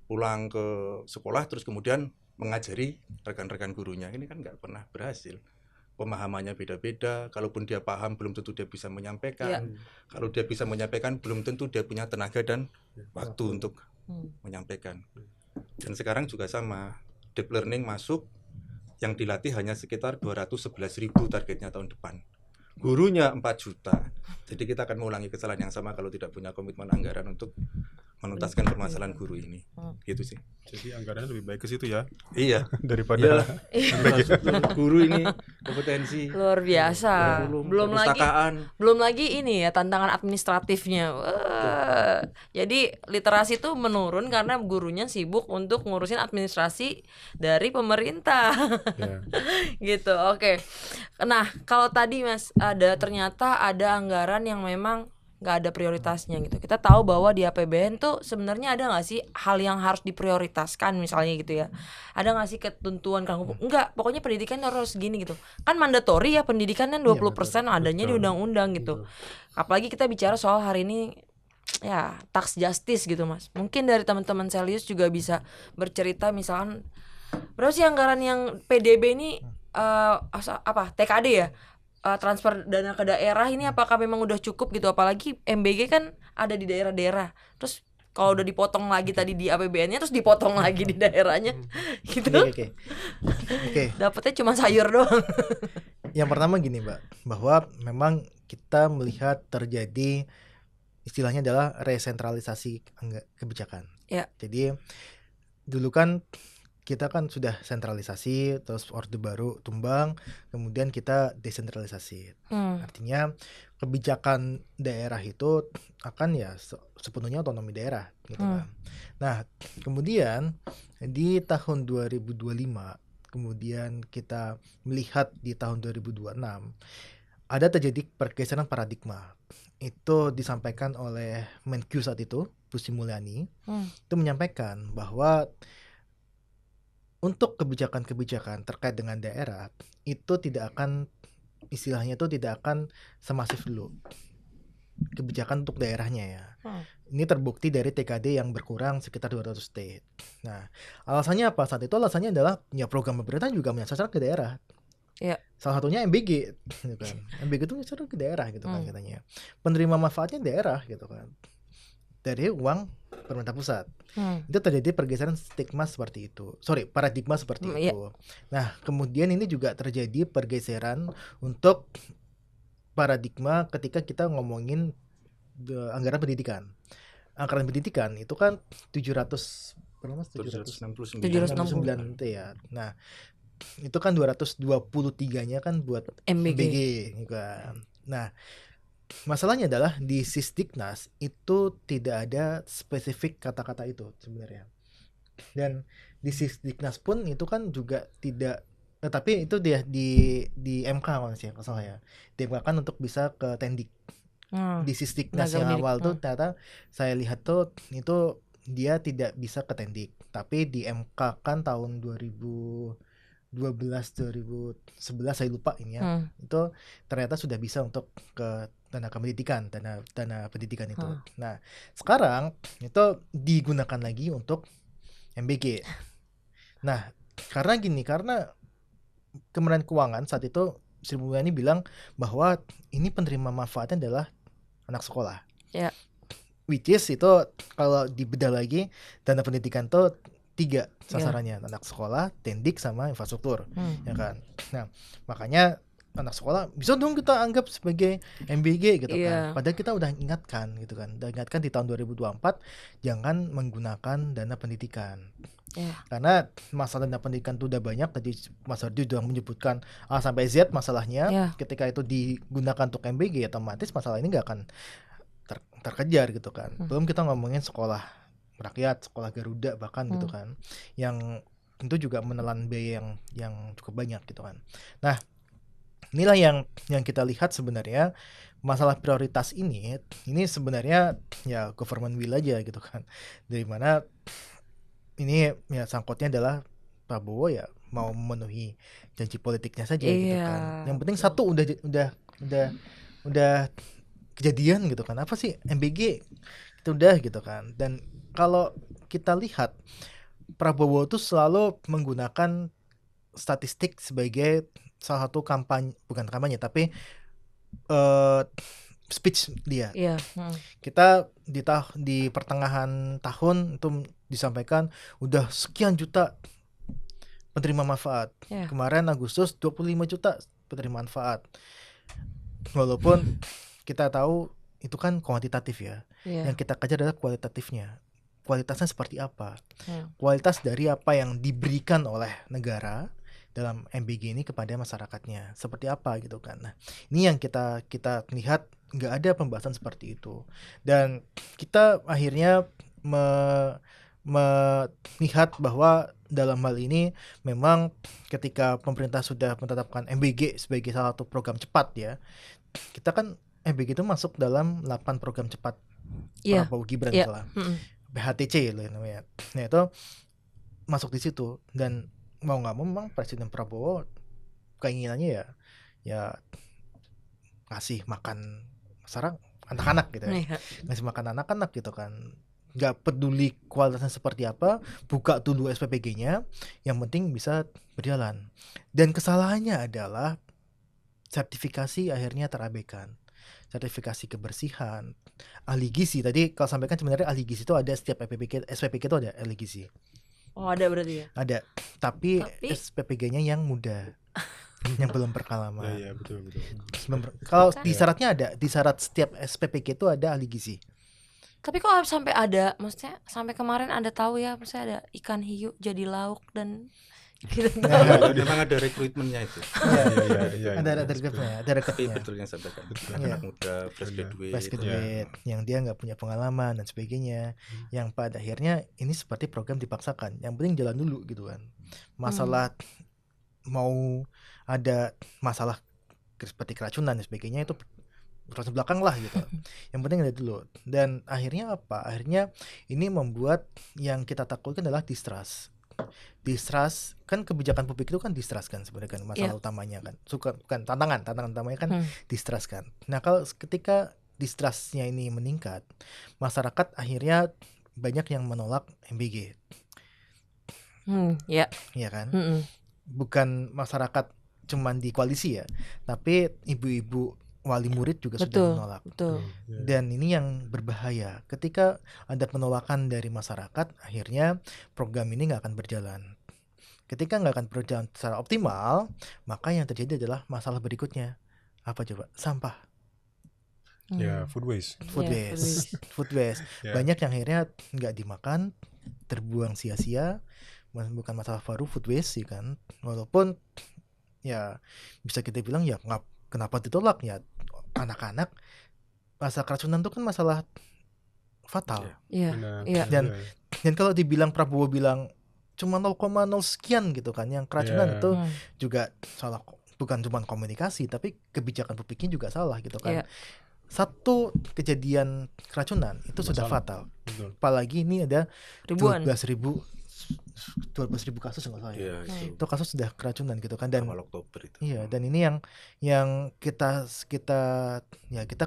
pulang ke sekolah terus kemudian mengajari rekan-rekan gurunya. Ini kan nggak pernah berhasil. Pemahamannya beda-beda. Kalaupun dia paham, belum tentu dia bisa menyampaikan. Kalau dia bisa menyampaikan, belum tentu dia punya tenaga dan waktu untuk menyampaikan. Dan sekarang juga sama. Deep learning masuk, yang dilatih hanya sekitar 211.000 targetnya tahun depan. Gurunya 4 juta. Jadi kita akan mengulangi kesalahan yang sama kalau tidak punya komitmen anggaran untuk menuntaskan permasalahan guru ini. Gitu sih. Jadi anggarannya lebih baik ke situ ya. Iya. Daripada guru ini kompetensi luar biasa. Belum lagi ini ya, tantangan administratifnya. Jadi literasi itu menurun karena gurunya sibuk untuk ngurusin administrasi dari pemerintah. Gitu. Oke. Nah, kalau tadi Mas ternyata ada anggaran yang memang nggak ada prioritasnya gitu. Kita tahu bahwa di APBN tuh sebenarnya ada nggak sih hal yang harus diprioritaskan misalnya gitu ya. Ada nggak sih ketentuan kan? Enggak, pokoknya pendidikan harus segini gitu. Kan mandatory ya pendidikan kan 20% adanya di undang-undang gitu. Apalagi kita bicara soal hari ini ya tax justice gitu Mas. Mungkin dari teman-teman Selius juga bisa bercerita misalkan berapa sih anggaran yang PDB ini TKD ya? Transfer dana ke daerah ini apakah memang udah cukup gitu, apalagi MBG kan ada di daerah-daerah, terus kalau udah dipotong lagi tadi di APBN-nya terus dipotong lagi di daerahnya gitu. Oke. Dapatnya cuma sayur doang. Yang pertama gini Mbak, bahwa memang kita melihat terjadi istilahnya adalah resentralisasi kebijakan. Ya. Jadi dulu kan kita kan sudah sentralisasi, terus Orde Baru tumbang, kemudian kita desentralisasi. Artinya kebijakan daerah itu akan ya sepenuhnya otonomi daerah gitu kan. Nah, kemudian di tahun 2025, kemudian kita melihat di tahun 2026 ada terjadi pergeseran paradigma. Itu disampaikan oleh Menkyu saat itu, Bu Sri Mulyani, itu menyampaikan bahwa untuk kebijakan-kebijakan terkait dengan daerah itu tidak akan, istilahnya itu tidak akan semasif dulu kebijakan untuk daerahnya ya. Ini terbukti dari TKD yang berkurang sekitar 200 state. Nah, alasannya apa saat itu? Alasannya adalah ya program pemerintah juga menyasar ke daerah. Ya. Salah satunya MBG gitu kan. MBG itu menyasar ke daerah gitu kan katanya. Penerima manfaatnya daerah gitu kan. Dari uang pemerintah pusat. Itu terjadi pergeseran stigma seperti itu. Paradigma seperti itu. Nah, kemudian ini juga terjadi pergeseran untuk paradigma ketika kita ngomongin anggaran pendidikan. Anggaran pendidikan itu kan 769 itu ya. Nah, itu kan 223-nya kan buat MBG gitu kan. Nah, masalahnya adalah di Sisdiknas itu tidak ada spesifik kata-kata itu sebenarnya. Dan di Sisdiknas pun itu kan juga tidak, tapi itu dia di MK kalau salah ya, di MK kan untuk bisa ke Tendik. Di Sisdiknas yang awal tuh ternyata saya lihat tuh itu dia tidak bisa ke Tendik, tapi di MK kan tahun 2012 2011 saya lupa ini ya, itu ternyata sudah bisa untuk ke dana pendidikan, dana pendidikan itu. Nah sekarang itu digunakan lagi untuk MBG. Nah karena Kementerian Keuangan saat itu Sri Mulyani bilang bahwa ini penerima manfaatnya adalah anak sekolah. Ya. Which is itu kalau dibedah lagi dana pendidikan tuh 3 sasarannya, anak sekolah, Tendik sama infrastruktur, ya kan. Nah makanya anak sekolah bisa dong kita anggap sebagai MBG gitu kan. Padahal kita udah ingatkan gitu kan, di tahun 2024 jangan menggunakan dana pendidikan. Karena masalah dana pendidikan itu udah banyak. Tadi Mas Hardi sudah menyebutkan A sampai Z masalahnya. Ketika itu digunakan untuk MBG, otomatis masalah ini nggak akan terkejar gitu kan. Belum kita ngomongin sekolah rakyat, sekolah Garuda bahkan gitu kan, yang tentu juga menelan biaya yang cukup banyak gitu kan. Nah inilah yang kita lihat sebenarnya masalah prioritas ini sebenarnya ya government will aja gitu kan, dari mana ini ya sangkutnya adalah Prabowo ya mau memenuhi janji politiknya saja gitu kan. Yang penting satu udah kejadian gitu kan, apa sih MBG itu udah gitu kan. Dan kalau kita lihat Prabowo itu selalu menggunakan statistik sebagai salah satu bukan kampanye tapi speech dia. Kita di pertengahan tahun itu disampaikan udah sekian juta penerima manfaat. Kemarin Agustus 25 juta penerima manfaat. Walaupun kita tahu itu kan kuantitatif ya. Yang kita kejar adalah kualitatifnya. Kualitasnya seperti apa? Kualitas dari apa yang diberikan oleh negara dalam MBG ini kepada masyarakatnya seperti apa gitu kan. Nah ini yang kita lihat nggak ada pembahasan seperti itu, dan kita akhirnya melihat bahwa dalam hal ini memang ketika pemerintah sudah menetapkan MBG sebagai salah satu program cepat ya, kita kan MBG itu masuk dalam 8 program cepat Prabowo Gibran misalnya, BHTC loh namanya. Nah itu masuk di situ, dan mau nggak mau memang Presiden Prabowo keinginannya ya ngasih makan masyarakat, anak-anak gitu ya. Ngasih makan anak-anak gitu kan, nggak peduli kualitasnya seperti apa, buka dulu SPPG-nya, yang penting bisa berjalan. Dan kesalahannya adalah sertifikasi akhirnya terabaikan. Sertifikasi kebersihan, ahli gizi, tadi kalau sampaikan sebenarnya ahli gizi itu ada setiap SPPG itu ada ahli gizi. Oh ada berarti ya? Ada, tapi SPPG-nya yang muda, yang belum berpengalaman. Iya betul. Kalau di syaratnya ada, di syarat setiap SPPG itu ada ahli gizi. Tapi kok sampai ada, maksudnya sampai kemarin Anda tahu ya, maksudnya ada ikan hiu jadi lauk dan kita tahu. Memang ada rekrutmennya itu. Iya. Ada rekrutmennya, ada rekrutmennya. Betul yang saya sampaikan. Anak muda, fresh graduate, yang dia nggak punya pengalaman dan sebagainya, yang pada akhirnya ini seperti program dipaksakan. Yang penting jalan dulu gitu kan. Masalah mau ada masalah seperti keracunan dan sebagainya itu proses belakang lah gitu. Yang penting ada dulu. Dan akhirnya apa? Akhirnya ini membuat yang kita takutkan adalah distrust kan, kebijakan publik itu kan distrust kan sebenarnya kan, masalah utamanya kan, bukan tantangan utamanya kan distrust kan. Nah kalau ketika distrustnya ini meningkat, masyarakat akhirnya banyak yang menolak MBG. Ya kan. Bukan masyarakat cuman di koalisi ya, tapi ibu-ibu wali murid juga sudah menolak. Dan ini yang berbahaya. Ketika ada penolakan dari masyarakat, akhirnya program ini nggak akan berjalan. Ketika nggak akan berjalan secara optimal, maka yang terjadi adalah masalah berikutnya. Apa coba? Sampah. Food waste. Banyak yang akhirnya nggak dimakan, terbuang sia-sia. Bukan masalah baru food waste sih kan. Walaupun ya bisa kita bilang ya kenapa ditolak ya, anak-anak masalah keracunan itu kan masalah fatal. Dan kalau dibilang Prabowo bilang cuma 0,0 sekian gitu kan. Yang keracunan itu juga salah, bukan cuma komunikasi tapi kebijakan publiknya juga salah gitu kan. Satu kejadian keracunan itu sudah fatal. Apalagi ini ada 12.000 kasus nggak salah ya. Itu kasus sudah keracunan gitu kan. Dan awal Oktober itu. Iya, dan ini yang kita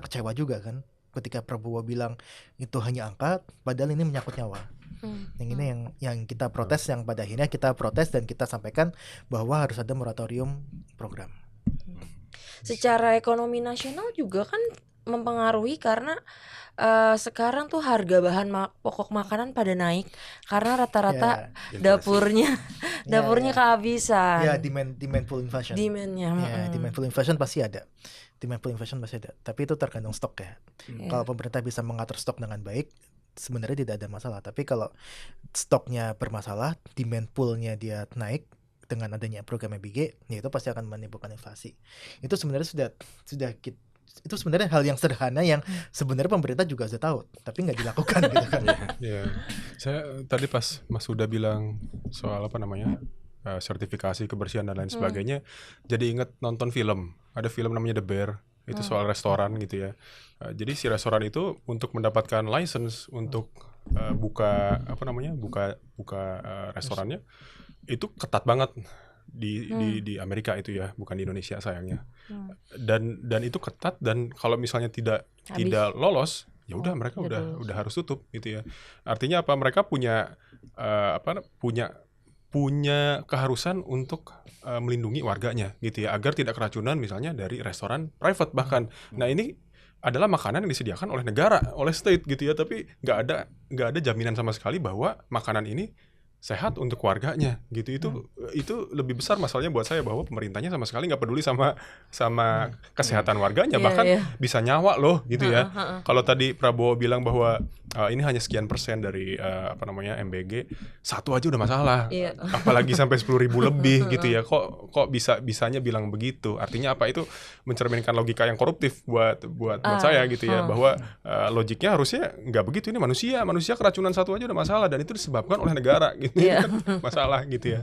kecewa juga kan ketika Prabowo bilang itu hanya angka, padahal ini menyangkut nyawa. Yang ini yang kita protes, yang pada akhirnya kita protes dan kita sampaikan bahwa harus ada moratorium program. Secara ekonomi nasional juga kan mempengaruhi karena sekarang tuh harga bahan pokok makanan pada naik karena rata-rata dapurnya kehabisan. Ya, demand full inflation. Demandnya. Demand full inflation pasti ada. Tapi itu tergantung stok ya. Kalau pemerintah bisa mengatur stok dengan baik, sebenarnya tidak ada masalah. Tapi kalau stoknya bermasalah, demand pool-nya dia naik dengan adanya program MBG, ya itu pasti akan menimbulkan inflasi. Itu sebenarnya itu sebenarnya hal yang sederhana yang sebenarnya pemerintah juga sudah tahu, tapi nggak dilakukan gitu kan. Saya tadi pas Mas Huda bilang soal sertifikasi kebersihan dan lain sebagainya, jadi inget nonton film. Ada film namanya The Bear, itu soal restoran gitu ya. Jadi si restoran itu untuk mendapatkan license untuk buka restorannya itu ketat banget di Amerika itu ya, bukan di Indonesia sayangnya. Dan itu ketat, dan kalau misalnya tidak lolos, ya udah mereka udah harus tutup gitu ya. Artinya apa? Mereka punya keharusan untuk melindungi warganya gitu ya, agar tidak keracunan misalnya dari restoran private bahkan. Nah, ini adalah makanan yang disediakan oleh negara, oleh state gitu ya, tapi nggak ada jaminan sama sekali bahwa makanan ini sehat untuk warganya gitu. Itu lebih besar masalahnya buat saya, bahwa pemerintahnya sama sekali nggak peduli sama kesehatan warganya, bahkan bisa nyawa loh gitu ya. Kalau tadi Prabowo bilang bahwa ini hanya sekian persen dari MBG, satu aja udah masalah, apalagi sampai 10.000 lebih gitu ya. Kok bisanya bilang begitu? Artinya apa? Itu mencerminkan logika yang koruptif buat saya gitu ya, bahwa logiknya harusnya nggak begitu. Ini manusia keracunan satu aja udah masalah, dan itu disebabkan oleh negara gitu. Kan masalah gitu ya.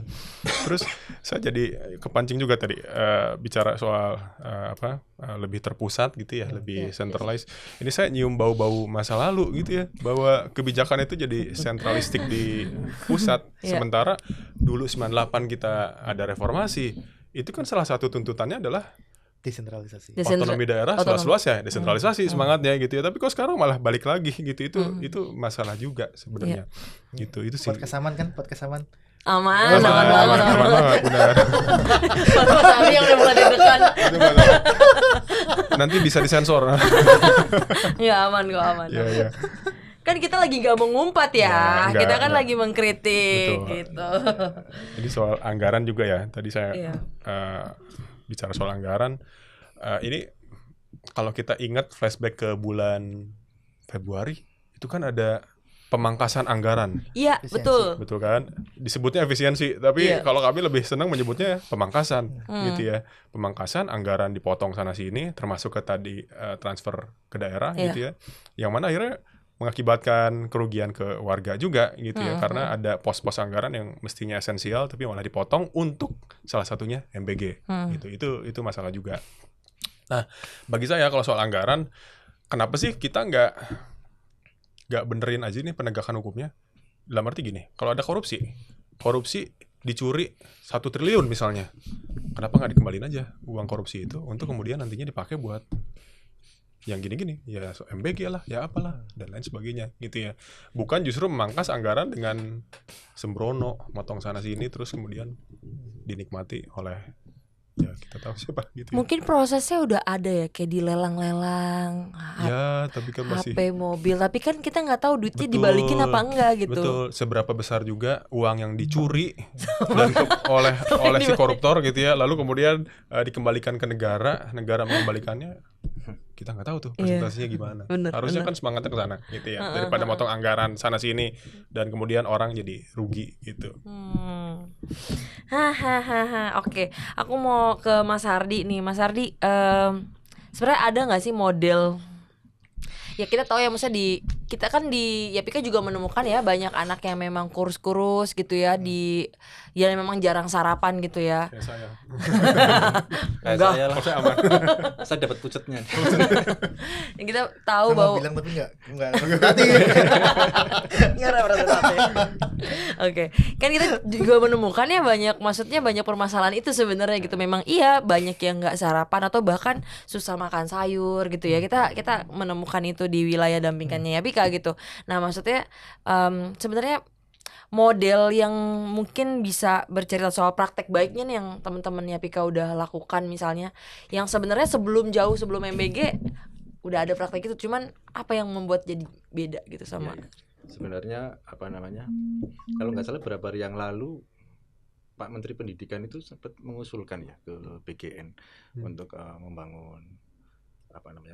Terus saya jadi kepancing juga tadi bicara soal lebih terpusat gitu ya, lebih centralized. Ini saya nyium bau-bau masa lalu gitu ya, bahwa kebijakan itu jadi sentralistik di pusat. Sementara dulu 98 kita ada reformasi, itu kan salah satu tuntutannya adalah desentralisasi. Otonomi daerah seluas-luas ya, desentralisasi semangatnya gitu ya. Tapi kok sekarang malah balik lagi gitu. Itu masalah juga sebenarnya. Gitu. Itu sih. Podcast aman. Aman banget. Benar. Mas Ardi yang udah mulai deg-degan. Nanti bisa disensor. Ya aman kok, aman. Iya. Kan kita lagi gak mau ngumpat ya, kita kan lagi mengkritik. Betul. Gitu. Jadi soal anggaran juga ya. Tadi saya bicara soal anggaran, ini kalau kita ingat flashback ke bulan Februari, itu kan ada pemangkasan anggaran. Iya, betul Kan? Disebutnya efisiensi, tapi kalau kami lebih senang menyebutnya pemangkasan gitu ya. Pemangkasan anggaran dipotong sana sini, termasuk ke tadi transfer ke daerah gitu ya. Yang mana akhirnya mengakibatkan kerugian ke warga juga gitu ya, karena ada pos-pos anggaran yang mestinya esensial tapi malah dipotong untuk salah satunya MBG gitu. Itu masalah juga. Nah, bagi saya kalau soal anggaran, kenapa sih kita nggak benerin aja nih penegakan hukumnya? Dalam arti gini, kalau ada korupsi dicuri 1 triliun misalnya, kenapa nggak dikembaliin aja uang korupsi itu untuk kemudian nantinya dipakai buat yang gini-gini, ya MBG lah, ya apalah, dan lain sebagainya gitu ya. Bukan justru memangkas anggaran dengan sembrono, motong sana sini, terus kemudian dinikmati oleh ya kita tahu siapa gitu. Mungkin prosesnya udah ada ya, kayak di lelang-lelang tapi kan masih HP, mobil, tapi kan kita nggak tahu duitnya dibalikin apa enggak gitu. Betul, seberapa besar juga uang yang dicuri dan oleh si koruptor gitu ya, lalu kemudian dikembalikan ke negara mengembalikannya, kita nggak tahu tuh presentasinya gimana. Harusnya kan semangatnya ke sana gitu ya, daripada motong anggaran sana sini dan kemudian orang jadi rugi gitu. Oke, aku mau ke Mas Hardi nih. Mas Hardi, sebenarnya ada nggak sih model? Ya kita tahu ya, maksudnya di kita kan di Yapika juga menemukan ya banyak anak yang memang kurus-kurus gitu ya, di yang memang jarang sarapan gitu ya. Kayak saya. Kayak Enggak. saya lah. Oh, saya aman. Saya dapat pucetnya. Yang kita tahu Sama bahwa bilang tapi enggak tadi. nggak ada perasaan apa ya. Oke, kan kita juga menemukan ya maksudnya banyak permasalahan itu sebenarnya gitu. Memang iya banyak yang nggak sarapan atau bahkan susah makan sayur gitu ya. Kita menemukan itu di wilayah dampingannya Yapika gitu. Nah maksudnya sebenarnya model yang mungkin bisa bercerita soal praktek baiknya nih yang teman-teman Yapika udah lakukan misalnya, yang sebenarnya jauh sebelum MBG udah ada praktek itu, cuman apa yang membuat jadi beda gitu sama Ya. Sebenarnya kalau nggak salah beberapa hari yang lalu Pak Menteri Pendidikan itu sempat mengusulkan ya ke BGN untuk membangun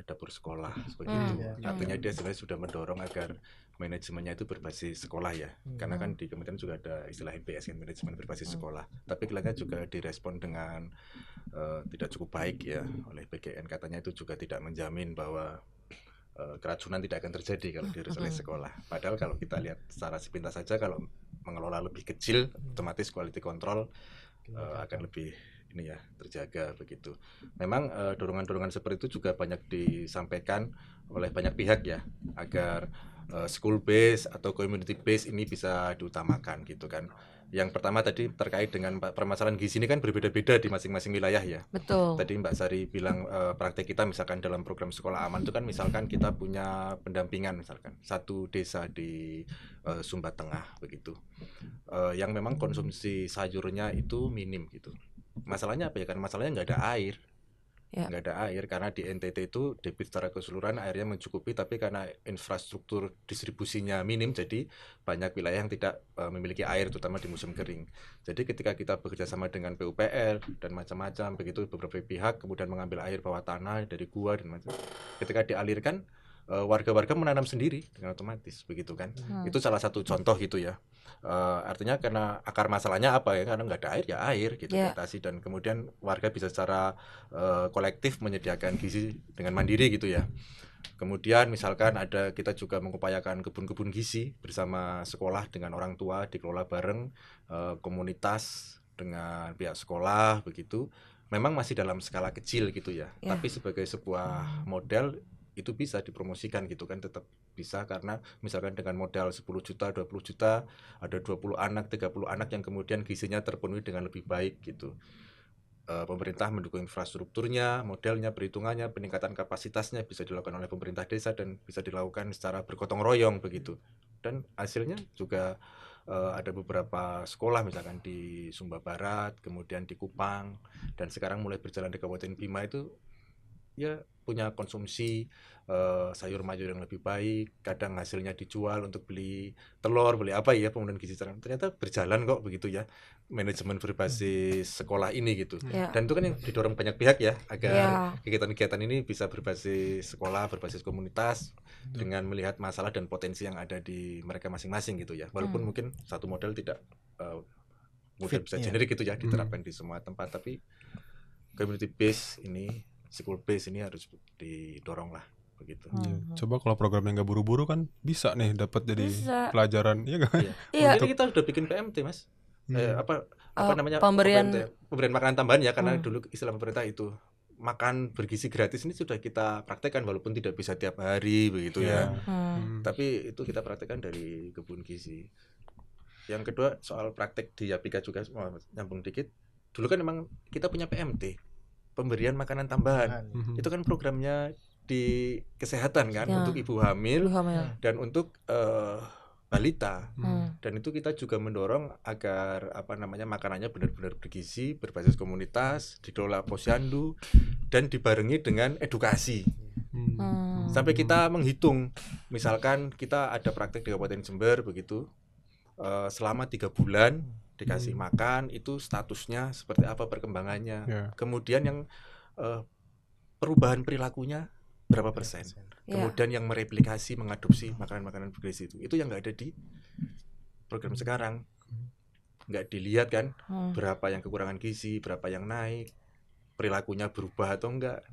dapur sekolah seperti itu. Artinya dia sebenarnya sudah mendorong agar manajemennya itu berbasis sekolah ya. Karena kan di kementerian juga ada istilah MBS kan, manajemen berbasis sekolah. Tapi kelihatannya juga direspon dengan tidak cukup baik ya oleh BGN. Katanya itu juga tidak menjamin bahwa keracunan tidak akan terjadi kalau diurus oleh sekolah. Padahal kalau kita lihat secara sepintas saja, kalau mengelola lebih kecil, otomatis quality control akan lebih terjaga begitu. Memang dorongan-dorongan seperti itu juga banyak disampaikan oleh banyak pihak ya, agar school base atau community base ini bisa diutamakan gitu kan. Yang pertama tadi terkait dengan permasalahan gizi ini kan berbeda-beda di masing-masing wilayah ya. betul. Tadi Mbak Sari bilang praktek kita misalkan dalam program sekolah aman itu kan misalkan kita punya pendampingan misalkan satu desa di Sumba Tengah begitu, yang memang konsumsi sayurnya itu minim gitu. Masalahnya apa ya, kan masalahnya nggak ada air. Nggak ada air karena di NTT itu debit secara keseluruhan airnya mencukupi, tapi karena infrastruktur distribusinya minim, jadi banyak wilayah yang tidak memiliki air, terutama di musim kering. Jadi ketika kita bekerja sama dengan PUPR dan macam-macam begitu, beberapa pihak kemudian mengambil air bawah tanah dari gua dan macam, ketika dialirkan warga-warga menanam sendiri dengan otomatis begitu kan. Itu salah satu contoh gitu ya. Artinya karena akar masalahnya apa ya, karena nggak ada air ya air gitu, batasi, dan kemudian warga bisa secara kolektif menyediakan gizi dengan mandiri gitu ya. Kemudian misalkan kita juga mengupayakan kebun-kebun gizi bersama sekolah dengan orang tua, dikelola bareng komunitas dengan pihak sekolah begitu. Memang masih dalam skala kecil gitu ya. Tapi sebagai sebuah model itu bisa dipromosikan gitu kan, tetap bisa, karena misalkan dengan modal 10 juta, 20 juta, ada 20 anak, 30 anak yang kemudian gizinya terpenuhi dengan lebih baik gitu. Pemerintah mendukung infrastrukturnya, modelnya, perhitungannya, peningkatan kapasitasnya bisa dilakukan oleh pemerintah desa dan bisa dilakukan secara bergotong royong begitu. Dan hasilnya juga ada beberapa sekolah misalkan di Sumba Barat, kemudian di Kupang, dan sekarang mulai berjalan di Kabupaten Bima itu ya punya konsumsi sayur mayur yang lebih baik, kadang hasilnya dijual untuk beli telur, beli apa ya, pemenuhan gizi ternyata berjalan kok begitu ya, manajemen berbasis sekolah ini gitu. Dan itu kan yang didorong banyak pihak ya, agar kegiatan-kegiatan ini bisa berbasis sekolah, berbasis komunitas, dengan melihat masalah dan potensi yang ada di mereka masing-masing gitu ya. Walaupun mungkin satu model tidak mudah bisa generik gitu ya, diterapkan di semua tempat, tapi community base ini, school base ini harus didorong lah begitu. Coba kalau programnya nggak buru-buru kan bisa nih dapat jadi pelajaran, iya nggak? Jadi kita udah bikin PMT mas, pemberian makanan tambahan ya, karena dulu istilah pemerintah itu makan bergizi gratis ini sudah kita praktekkan, walaupun tidak bisa tiap hari begitu ya. Tapi itu kita praktekkan dari kebun gizi. Yang kedua soal praktek di Yapika juga, nyambung dikit. Dulu kan memang kita punya PMT, pemberian makanan tambahan. Itu kan programnya di kesehatan kan, untuk ibu hamil dan untuk balita. Dan itu kita juga mendorong agar makanannya benar-benar bergizi, berbasis komunitas, dikelola posyandu, dan dibarengi dengan edukasi. Sampai kita menghitung, misalkan kita ada praktek di Kabupaten Jember begitu, selama 3 bulan dikasih makan, itu statusnya seperti apa perkembangannya. Kemudian yang perubahan perilakunya berapa persen. Kemudian yang mereplikasi, mengadopsi makanan-makanan bergizi itu yang nggak ada di program sekarang. Nggak dilihat kan berapa yang kekurangan gizi, berapa yang naik, perilakunya berubah atau enggak.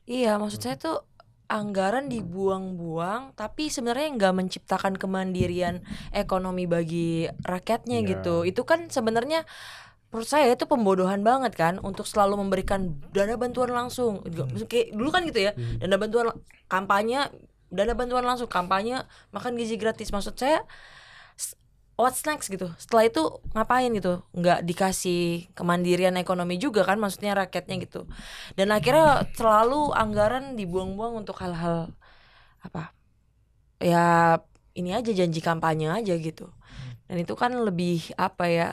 Iya, maksud saya tuh anggaran dibuang-buang tapi sebenarnya nggak menciptakan kemandirian ekonomi bagi rakyatnya gitu. Itu kan sebenarnya menurut saya itu pembodohan banget kan untuk selalu memberikan dana bantuan langsung. Kayak dulu kan gitu ya, dana bantuan langsung kampanye makan gizi gratis. Maksud saya what's next gitu, setelah itu ngapain gitu, nggak dikasih kemandirian ekonomi juga kan maksudnya rakyatnya gitu. Dan akhirnya selalu anggaran dibuang-buang untuk hal-hal apa ya, ini aja janji kampanye aja gitu. Dan itu kan lebih apa ya,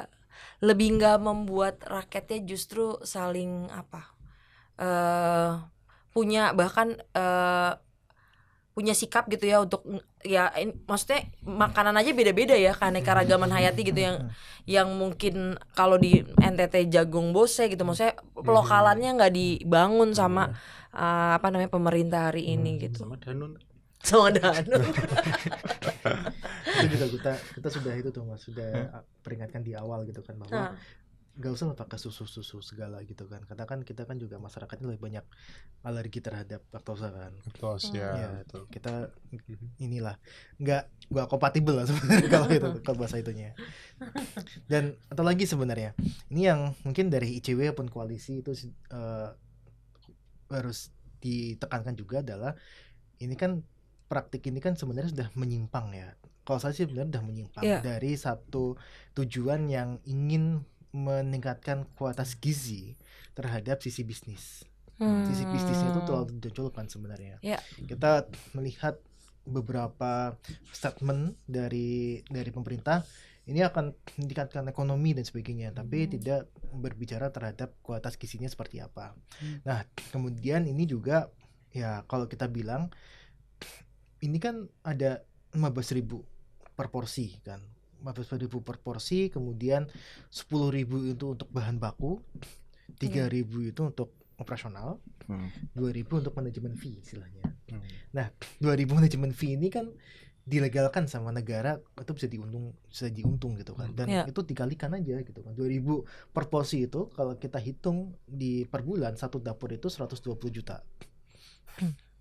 lebih nggak membuat rakyatnya justru saling apa punya bahkan punya sikap gitu ya untuk ya maksudnya makanan aja beda-beda ya, keanekaragaman hayati gitu yang mungkin kalau di NTT jagung bose gitu, maksudnya lokalannya nggak dibangun sama apa namanya pemerintah hari ini gitu. Sama Danun. Itu juga kita sudah itu tuh Mas, sudah peringatkan di awal gitu kan bahwa nggak usah pakai susu segala gitu kan, karena kan kita kan juga masyarakatnya lebih banyak alergi terhadap laktosa kan. Ya, kita inilah nggak kompatibel lah sebenarnya kalau bahasa itunya. Dan atau lagi sebenarnya ini yang mungkin dari ICW pun koalisi itu harus ditekankan juga adalah ini kan praktik ini kan sebenarnya sudah menyimpang ya. Kalau saya sih sebenarnya sudah menyimpang dari satu tujuan yang ingin meningkatkan kualitas gizi terhadap sisi bisnis. Sisi bisnisnya itu terlalu ditonjolkan sebenarnya. Kita melihat beberapa statement dari pemerintah ini akan meningkatkan ekonomi dan sebagainya, tapi tidak berbicara terhadap kualitas gizinya seperti apa. Nah, kemudian ini juga ya kalau kita bilang ini kan ada 15.000 per porsi kan. 15.000 per porsi, kemudian 10.000 itu untuk bahan baku, 3.000 itu untuk operasional, 2.000 untuk manajemen fee istilahnya. Nah, 2.000 manajemen fee ini kan dilegalkan sama negara, itu bisa diuntung gitu kan. Dan itu dikalikan aja gitu kan. 2.000 per porsi itu kalau kita hitung di per bulan satu dapur itu 120 juta.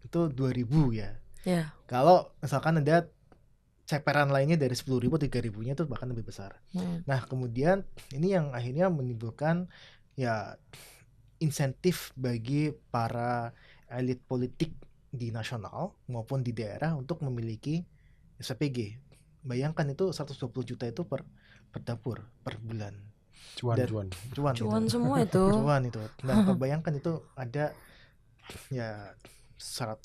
Itu 2.000 ya. Kalau misalkan ada ceperan lainnya dari 10.000, 3.000-nya itu bahkan lebih besar. Nah, kemudian ini yang akhirnya menimbulkan ya insentif bagi para elit politik di nasional maupun di daerah untuk memiliki SPG. Bayangkan itu 120 juta itu per dapur per bulan. Cuan semua itu. Cuan itu. Nah, bayangkan itu ada ya 100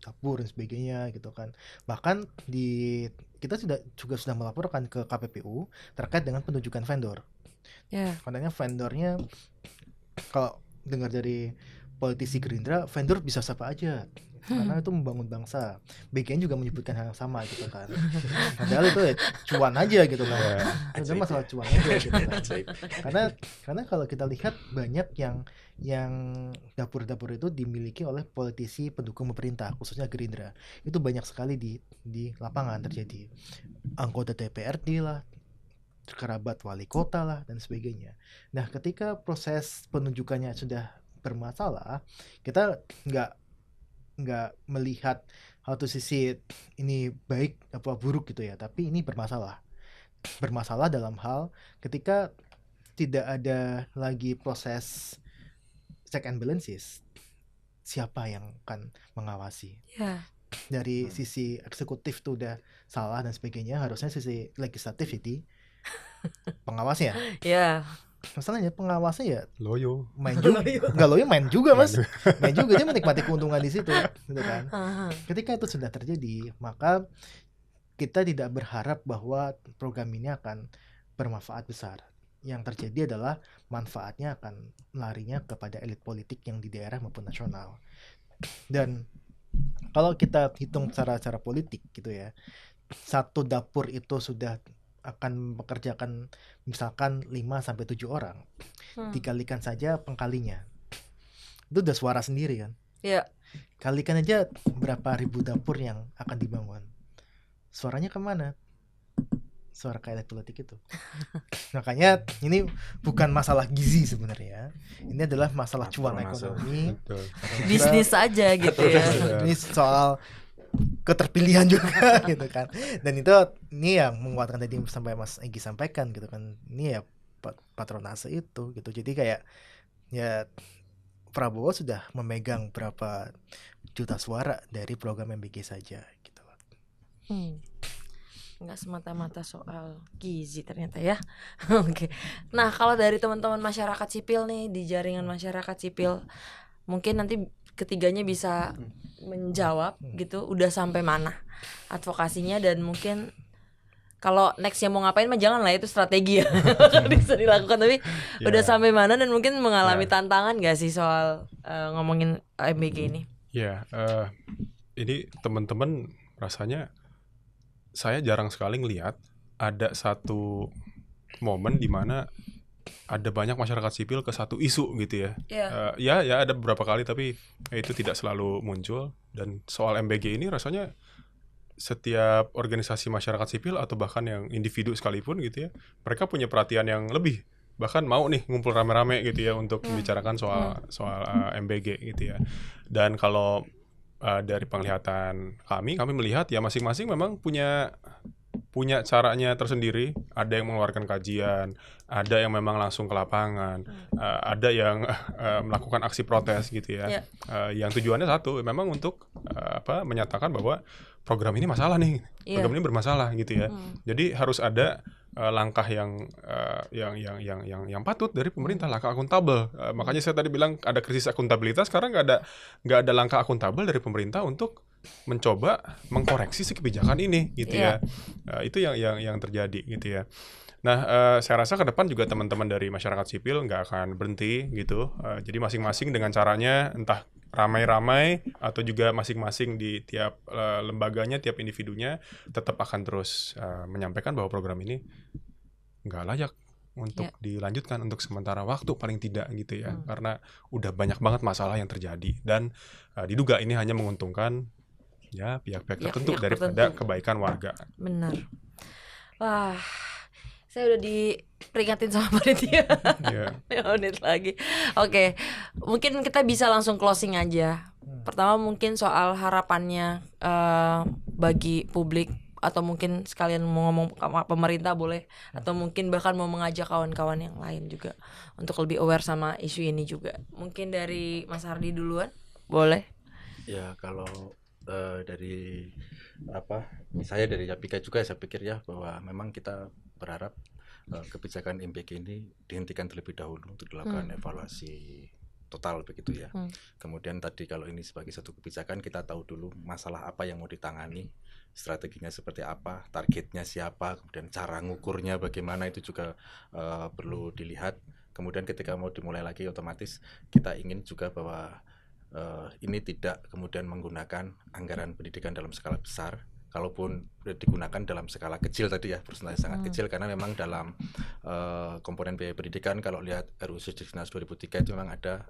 dapur dan sebagainya gitu kan. Bahkan kita juga sudah melaporkan ke KPPU terkait dengan penunjukan vendor. Katanya vendornya kalau dengar dari politisi Gerindra, vendor bisa siapa aja karena itu membangun bangsa. BGN juga menyebutkan hal yang sama gitu kan. Padahal itu ya cuan aja gitu kan. Itu masalah cuan aja gitu kan. Karena kalau kita lihat banyak yang dapur-dapur itu dimiliki oleh politisi pendukung pemerintah, khususnya Gerindra. Itu banyak sekali di lapangan terjadi. Anggota DPRD lah, kerabat wali kota lah dan sebagainya. Nah, ketika proses penunjukannya sudah bermasalah, kita nggak melihat satu sisi ini baik apa buruk gitu ya, tapi ini bermasalah dalam hal ketika tidak ada lagi proses check and balances, siapa yang akan mengawasi? Dari sisi eksekutif tuh udah salah dan sebagainya, harusnya sisi legislatif jadi pengawasnya. Masalahnya pengawasnya ya loyo main juga, nggak loyo main juga Mas, main juga, dia menikmati keuntungan di situ, gitu kan. Ketika itu sudah terjadi, maka kita tidak berharap bahwa program ini akan bermanfaat besar. Yang terjadi adalah manfaatnya akan larinya kepada elit politik yang di daerah maupun nasional. Dan kalau kita hitung cara politik gitu ya, satu dapur itu sudah akan mengerjakan misalkan 5-7 orang, dikalikan saja pengkalinya itu udah suara sendiri kan. Kalikan aja berapa ribu dapur yang akan dibangun, suaranya kemana? suara kayak politik itu. Makanya ini bukan masalah gizi sebenarnya. Ini adalah masalah cuan ekonomi. Bisnis aja gitu ya. Ini soal keterpilihan juga gitu kan. Dan ini yang menguatkan tadi sampai Mas Egy sampaikan gitu kan. Ini ya patronase itu gitu. Jadi kayak ya Prabowo sudah memegang berapa juta suara dari program MBG saja gitu. Nggak semata-mata soal gizi ternyata ya. Oke. Nah, kalau dari teman-teman masyarakat sipil nih, di jaringan masyarakat sipil, mungkin nanti ketiganya bisa menjawab gitu, udah sampai mana advokasinya, dan mungkin kalau nextnya mau ngapain mah jangan lah, itu strategi ya. Bisa dilakukan, tapi udah sampai mana dan mungkin mengalami tantangan nggak sih soal ngomongin MBG ini? Ini teman-teman rasanya saya jarang sekali ngelihat ada satu momen di mana ada banyak masyarakat sipil ke satu isu gitu ya. Ya ada beberapa kali, tapi itu tidak selalu muncul. Dan soal MBG ini rasanya setiap organisasi masyarakat sipil atau bahkan yang individu sekalipun gitu ya, mereka punya perhatian yang lebih, bahkan mau nih ngumpul rame-rame gitu ya untuk membicarakan soal MBG gitu ya. Dan kalau dari penglihatan kami melihat ya masing-masing memang punya caranya tersendiri. Ada yang mengeluarkan kajian, ada yang memang langsung ke lapangan, ada yang melakukan aksi protes gitu ya. Yang tujuannya satu, memang untuk menyatakan bahwa program ini masalah nih, program ini bermasalah gitu ya. Jadi harus ada langkah yang patut dari pemerintah, langkah akuntabel. Makanya saya tadi bilang ada krisis akuntabilitas karena nggak ada langkah akuntabel dari pemerintah untuk mencoba mengkoreksi si kebijakan ini gitu ya. Itu yang terjadi gitu ya. Nah, saya rasa ke depan juga teman-teman dari masyarakat sipil nggak akan berhenti gitu. Jadi masing-masing dengan caranya, entah ramai-ramai atau juga masing-masing di tiap lembaganya, tiap individunya tetap akan terus menyampaikan bahwa program ini nggak layak untuk dilanjutkan untuk sementara waktu paling tidak gitu ya. Karena udah banyak banget masalah yang terjadi dan diduga ini hanya menguntungkan ya pihak-pihak tertentu daripada kebaikan warga. Benar. Wah, saya udah diperingatin sama panitia. 5 menit lagi. Oke, mungkin kita bisa langsung closing aja. Pertama mungkin soal harapannya bagi publik, atau mungkin sekalian mau ngomong sama pemerintah boleh, atau mungkin bahkan mau mengajak kawan-kawan yang lain juga untuk lebih aware sama isu ini juga. Mungkin dari Mas Hardi duluan, boleh? Ya, kalau dari saya dari Yapika juga, saya pikir ya bahwa memang kita berharap kebijakan MBG ini dihentikan terlebih dahulu untuk dilakukan evaluasi total begitu ya. Kemudian tadi kalau ini sebagai satu kebijakan, kita tahu dulu masalah apa yang mau ditangani, strateginya seperti apa, targetnya siapa, kemudian cara ngukurnya bagaimana, itu juga perlu dilihat. Kemudian ketika mau dimulai lagi, otomatis kita ingin juga bahwa ini tidak kemudian menggunakan anggaran pendidikan dalam skala besar. Kalaupun digunakan dalam skala kecil tadi ya, persentase sangat kecil, karena memang dalam komponen biaya pendidikan, kalau lihat RUU Sisdiknas 2003 itu memang ada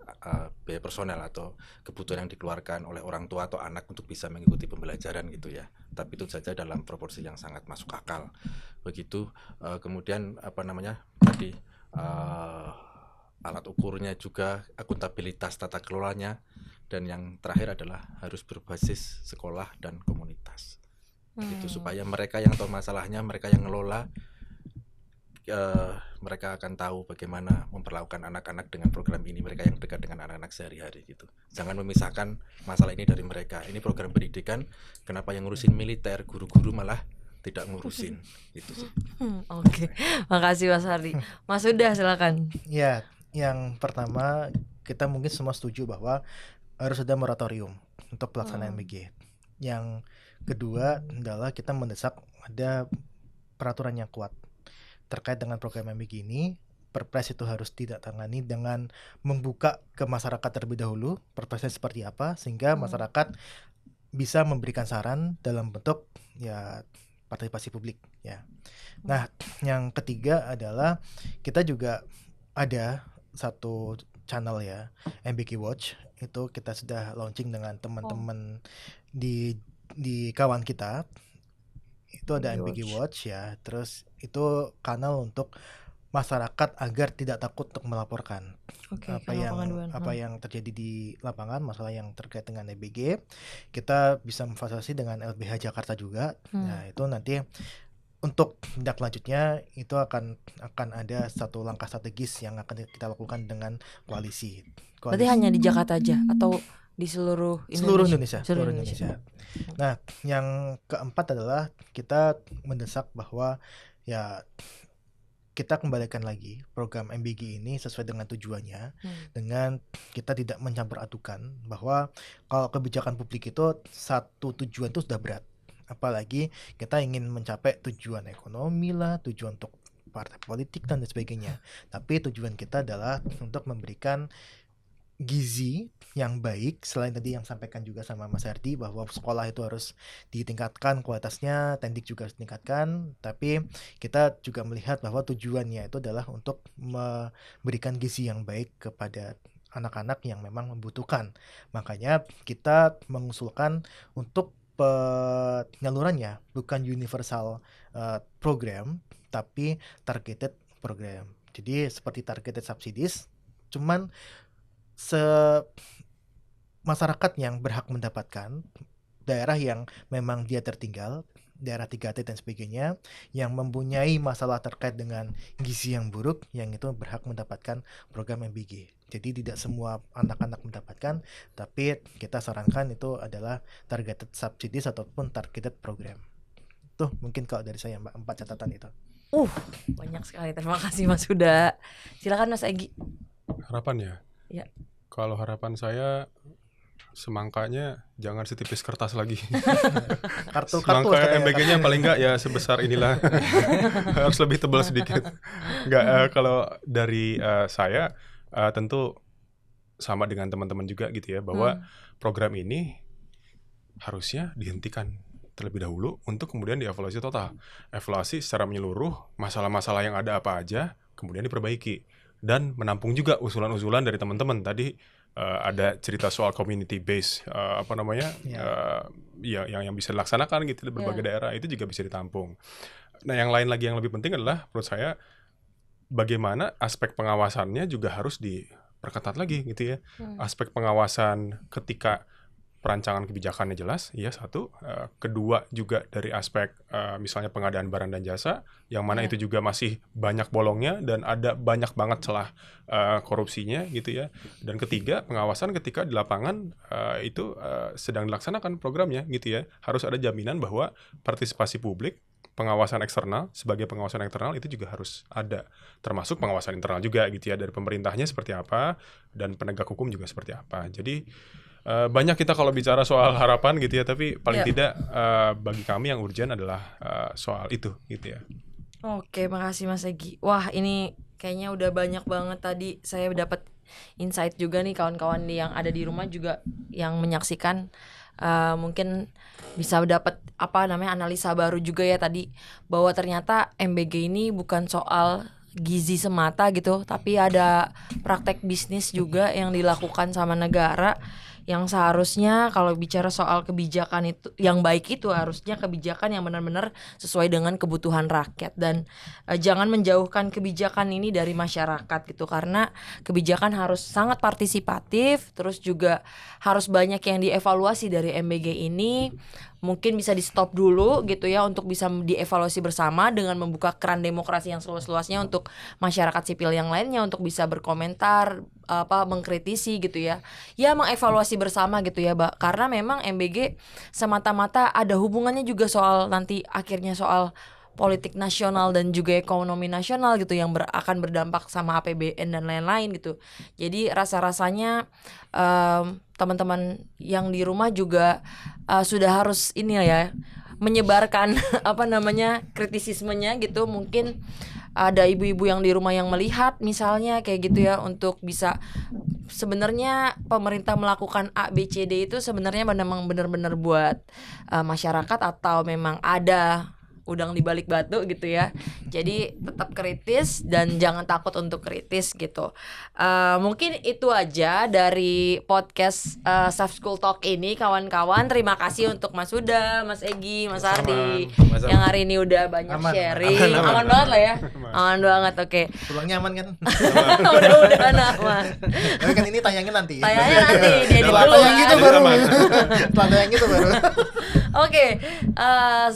biaya personel atau kebutuhan yang dikeluarkan oleh orang tua atau anak untuk bisa mengikuti pembelajaran gitu ya. Tapi itu saja dalam proporsi yang sangat masuk akal. Begitu. Kemudian tadi alat ukurnya juga, akuntabilitas tata kelolanya, dan yang terakhir adalah harus berbasis sekolah dan komunitas. Itu supaya mereka yang tahu masalahnya, mereka yang ngelola, mereka akan tahu bagaimana memperlakukan anak-anak dengan program ini, mereka yang dekat dengan anak-anak sehari-hari gitu. Jangan memisahkan masalah ini dari mereka. Ini program pendidikan, kenapa yang ngurusin militer, guru-guru malah tidak ngurusin gitu sih. Oke. Makasih Mas Hardi. Mas Huda silakan. Ya, yang pertama kita mungkin semua setuju bahwa harus ada moratorium untuk pelaksanaan MBG. Yang kedua adalah kita mendesak ada peraturan yang kuat terkait dengan program MBG ini. Perpres itu harus ditandatangani dengan membuka ke masyarakat terlebih dahulu perpresnya seperti apa, sehingga masyarakat bisa memberikan saran dalam bentuk ya partisipasi publik ya. Nah, yang ketiga adalah kita juga ada satu channel ya, MBG Watch. Itu kita sudah launching dengan teman-teman di kawan kita. Itu ada MBG Watch ya. Terus itu kanal untuk masyarakat agar tidak takut untuk melaporkan apa yang terjadi di lapangan, masalah yang terkait dengan MBG. Kita bisa memfasilitasi dengan LBH Jakarta juga. Nah, itu nanti untuk tindak lanjutnya itu akan ada satu langkah strategis yang akan kita lakukan dengan koalisi. Berarti hanya di Jakarta aja atau di seluruh Indonesia? Seluruh Indonesia. Nah, yang keempat adalah kita mendesak bahwa ya kita kembalikan lagi program MBG ini sesuai dengan tujuannya, dengan kita tidak mencampur adukan, bahwa kalau kebijakan publik itu satu tujuan itu sudah berat, apalagi kita ingin mencapai tujuan ekonomi lah, tujuan untuk partai politik dan sebagainya, tapi tujuan kita adalah untuk memberikan gizi yang baik. Selain tadi yang sampaikan juga sama Mas Hardi bahwa sekolah itu harus ditingkatkan kualitasnya, tendik juga harus ditingkatkan, tapi kita juga melihat bahwa tujuannya itu adalah untuk memberikan gizi yang baik kepada anak-anak yang memang membutuhkan. Makanya kita mengusulkan untuk penyalurannya bukan universal program, tapi targeted program. Jadi seperti targeted subsidies, cuman masyarakat yang berhak mendapatkan, daerah yang memang dia tertinggal, daerah 3T dan sebagainya, yang mempunyai masalah terkait dengan gizi yang buruk, yang itu berhak mendapatkan program MBG. Jadi tidak semua anak-anak mendapatkan, tapi kita sarankan itu adalah targeted subsidies ataupun targeted program. Tuh mungkin kalau dari saya Mbak, 4 catatan itu. Banyak sekali. Terima kasih Mas Huda. Silakan Mas Egy. Harapan ya? Kalau harapan saya semangkanya jangan setipis kertas lagi. Semangka MBG-nya paling enggak ya sebesar inilah. Harus lebih tebal sedikit. Enggak, kalau dari saya tentu sama dengan teman-teman juga gitu ya, bahwa program ini harusnya dihentikan terlebih dahulu untuk kemudian dievaluasi total. Evaluasi secara menyeluruh, masalah-masalah yang ada apa aja kemudian diperbaiki. Dan menampung juga usulan-usulan dari teman-teman. Tadi ada cerita soal community base yang bisa dilaksanakan gitu di berbagai daerah, itu juga bisa ditampung. Nah, yang lain lagi yang lebih penting adalah menurut saya bagaimana aspek pengawasannya juga harus diperketat lagi gitu ya. Aspek pengawasan ketika perancangan kebijakannya jelas, iya satu. Kedua juga dari aspek misalnya pengadaan barang dan jasa, yang mana itu juga masih banyak bolongnya dan ada banyak banget celah korupsinya gitu ya. Dan ketiga, pengawasan ketika di lapangan itu sedang dilaksanakan programnya gitu ya. Harus ada jaminan bahwa partisipasi publik, pengawasan eksternal sebagai pengawasan internal itu juga harus ada, termasuk pengawasan internal juga gitu ya, dari pemerintahnya seperti apa dan penegak hukum juga seperti apa. Jadi banyak kita kalau bicara soal harapan gitu ya, tapi paling tidak bagi kami yang urgent adalah soal itu gitu ya. Oke, makasih Mas Egy. Wah, ini kayaknya udah banyak banget tadi saya dapat insight juga nih, kawan-kawan yang ada di rumah juga yang menyaksikan mungkin bisa dapat analisa baru juga ya tadi, bahwa ternyata MBG ini bukan soal gizi semata gitu, tapi ada praktek bisnis juga yang dilakukan sama negara, yang seharusnya kalau bicara soal kebijakan itu yang baik, itu harusnya kebijakan yang benar-benar sesuai dengan kebutuhan rakyat, dan jangan menjauhkan kebijakan ini dari masyarakat gitu, karena kebijakan harus sangat partisipatif, terus juga harus banyak yang dievaluasi dari MBG ini. Mungkin bisa di stop dulu gitu ya, untuk bisa dievaluasi bersama dengan membuka keran demokrasi yang seluas-luasnya untuk masyarakat sipil yang lainnya untuk bisa berkomentar, mengkritisi gitu ya. Ya, mengevaluasi bersama gitu ya, Mbak. Karena memang MBG semata-mata ada hubungannya juga soal nanti akhirnya soal politik nasional dan juga ekonomi nasional gitu, yang akan berdampak sama APBN dan lain-lain gitu. Jadi rasa-rasanya teman-teman yang di rumah juga sudah harus menyebarkan kritisismenya gitu. Mungkin ada ibu-ibu yang di rumah yang melihat misalnya kayak gitu ya, untuk bisa sebenarnya pemerintah melakukan A, B, C, D itu sebenarnya memang benar-benar buat masyarakat, atau memang ada udang di balik batu gitu ya. Jadi tetap kritis dan jangan takut untuk kritis gitu. Mungkin itu aja dari podcast Safe School Talk ini kawan-kawan. Terima kasih untuk Mas Huda, Mas Egi, Mas Ardi yang hari ini udah banyak sharing. Aman banget lah ya. Aman banget, oke. Pulangnya aman kan? Mudah-mudahan aman. Tapi kan ini tayangin nanti. Tayangnya nanti dia dulu. Tayang gitu baru. Tayang gitu baru. Oke,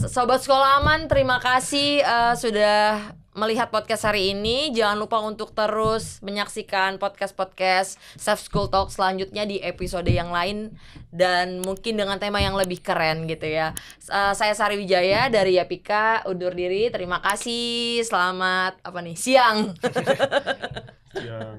Sobat Sekolah Aman, terima kasih sudah melihat podcast hari ini. Jangan lupa untuk terus menyaksikan podcast-podcast Safe School Talk selanjutnya di episode yang lain dan mungkin dengan tema yang lebih keren gitu ya. Saya Sari Wijaya dari Yapika undur diri. Terima kasih. Selamat siang. Siang.